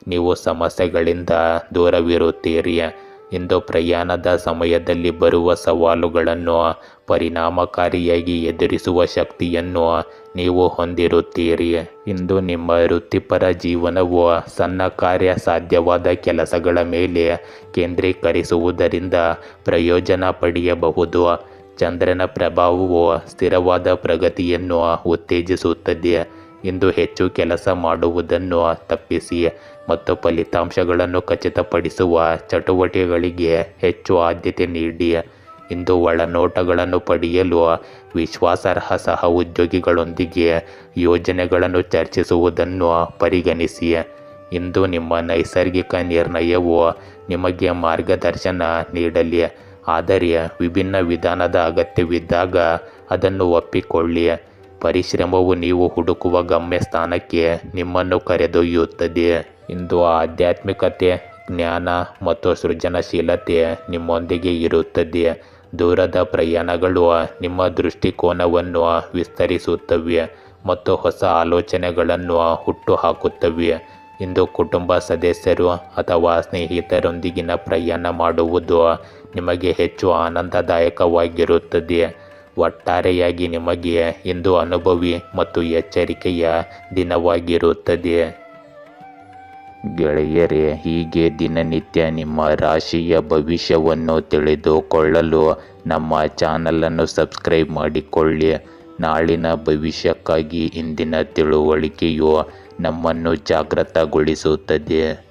ನೀವು ಸಮಸ್ಯೆಗಳಿಂದ ದೂರವಿರುತ್ತೀರಿ. ಇಂದು ಪ್ರಯಾಣದ ಸಮಯದಲ್ಲಿ ಬರುವ ಸವಾಲುಗಳನ್ನು ಪರಿಣಾಮಕಾರಿಯಾಗಿ ಎದುರಿಸುವ ಶಕ್ತಿಯನ್ನು ನೀವು ಹೊಂದಿರುತ್ತೀರಿ. ಇಂದು ನಿಮ್ಮ ವೃತ್ತಿಪರ ಜೀವನವು ಸಣ್ಣ ಕಾರ್ಯ ಸಾಧ್ಯವಾದ ಕೆಲಸಗಳ ಮೇಲೆ ಕೇಂದ್ರೀಕರಿಸುವುದರಿಂದ ಪ್ರಯೋಜನ ಪಡೆಯಬಹುದು. ಚಂದ್ರನ ಪ್ರಭಾವವು ಸ್ಥಿರವಾದ ಪ್ರಗತಿಯನ್ನು ಉತ್ತೇಜಿಸುತ್ತದೆ. ಇಂದು ಹೆಚ್ಚು ಕೆಲಸ ಮಾಡುವುದನ್ನು ತಪ್ಪಿಸಿ ಮತ್ತು ಫಲಿತಾಂಶಗಳನ್ನು ಖಚಿತಪಡಿಸುವ ಚಟುವಟಿಕೆಗಳಿಗೆ ಹೆಚ್ಚು ಆದ್ಯತೆ ನೀಡಿ. ಇಂದು ಒಳನೋಟಗಳನ್ನು ಪಡೆಯಲು ವಿಶ್ವಾಸಾರ್ಹ ಸಹ ಉದ್ಯೋಗಿಗಳೊಂದಿಗೆ ಯೋಜನೆಗಳನ್ನು ಚರ್ಚಿಸುವುದನ್ನು ಪರಿಗಣಿಸಿ. ಇಂದು ನಿಮ್ಮ ನೈಸರ್ಗಿಕ ನಿರ್ಣಯವು ನಿಮಗೆ ಮಾರ್ಗದರ್ಶನ ನೀಡಲಿ, ಆದರೆ ವಿಭಿನ್ನ ವಿಧಾನದ ಅಗತ್ಯವಿದ್ದಾಗ ಅದನ್ನು ಒಪ್ಪಿಕೊಳ್ಳಿ. ಪರಿಶ್ರಮವು ನೀವು ಹುಡುಕುವ ಗಮ್ಯಸ್ಥಾನಕ್ಕೆ ನಿಮ್ಮನ್ನು ಕರೆದೊಯ್ಯುತ್ತದೆ. ಇಂದು ಆಧ್ಯಾತ್ಮಿಕತೆ, ಜ್ಞಾನ ಮತ್ತು ಸೃಜನಶೀಲತೆ ನಿಮ್ಮೊಂದಿಗೆ ಇರುತ್ತದೆ. ದೂರದ ಪ್ರಯಾಣಗಳು ನಿಮ್ಮ ದೃಷ್ಟಿಕೋನವನ್ನು ವಿಸ್ತರಿಸುತ್ತವೆ ಮತ್ತು ಹೊಸ ಆಲೋಚನೆಗಳನ್ನು ಹುಟ್ಟುಹಾಕುತ್ತವೆ. ಇಂದು ಕುಟುಂಬ ಸದಸ್ಯರು ಅಥವಾ ಸ್ನೇಹಿತರೊಂದಿಗಿನ ಪ್ರಯಾಣ ಮಾಡುವುದು ನಿಮಗೆ ಹೆಚ್ಚು ಆನಂದದಾಯಕವಾಗಿರುತ್ತದೆ. ಒಟ್ಟಾರೆಯಾಗಿ ನಿಮಗೆ ಇಂದು ಅನುಭವಿ ಮತ್ತು ಎಚ್ಚರಿಕೆಯ ದಿನವಾಗಿರುತ್ತದೆ. ಗೆಳೆಯರೇ, ಹೀಗೆ ದಿನನಿತ್ಯ ನಿಮ್ಮ ರಾಶಿಯ ಭವಿಷ್ಯವನ್ನು ತಿಳಿದುಕೊಳ್ಳಲು ನಮ್ಮ ಚಾನಲನ್ನು ಸಬ್ಸ್ಕ್ರೈಬ್ ಮಾಡಿಕೊಳ್ಳಿ. ನಾಳಿನ ಭವಿಷ್ಯಕ್ಕಾಗಿ ಇಂದಿನ ತಿಳುವಳಿಕೆಯು ನಮ್ಮನ್ನು ಜಾಗೃತಗೊಳಿಸುತ್ತದೆ.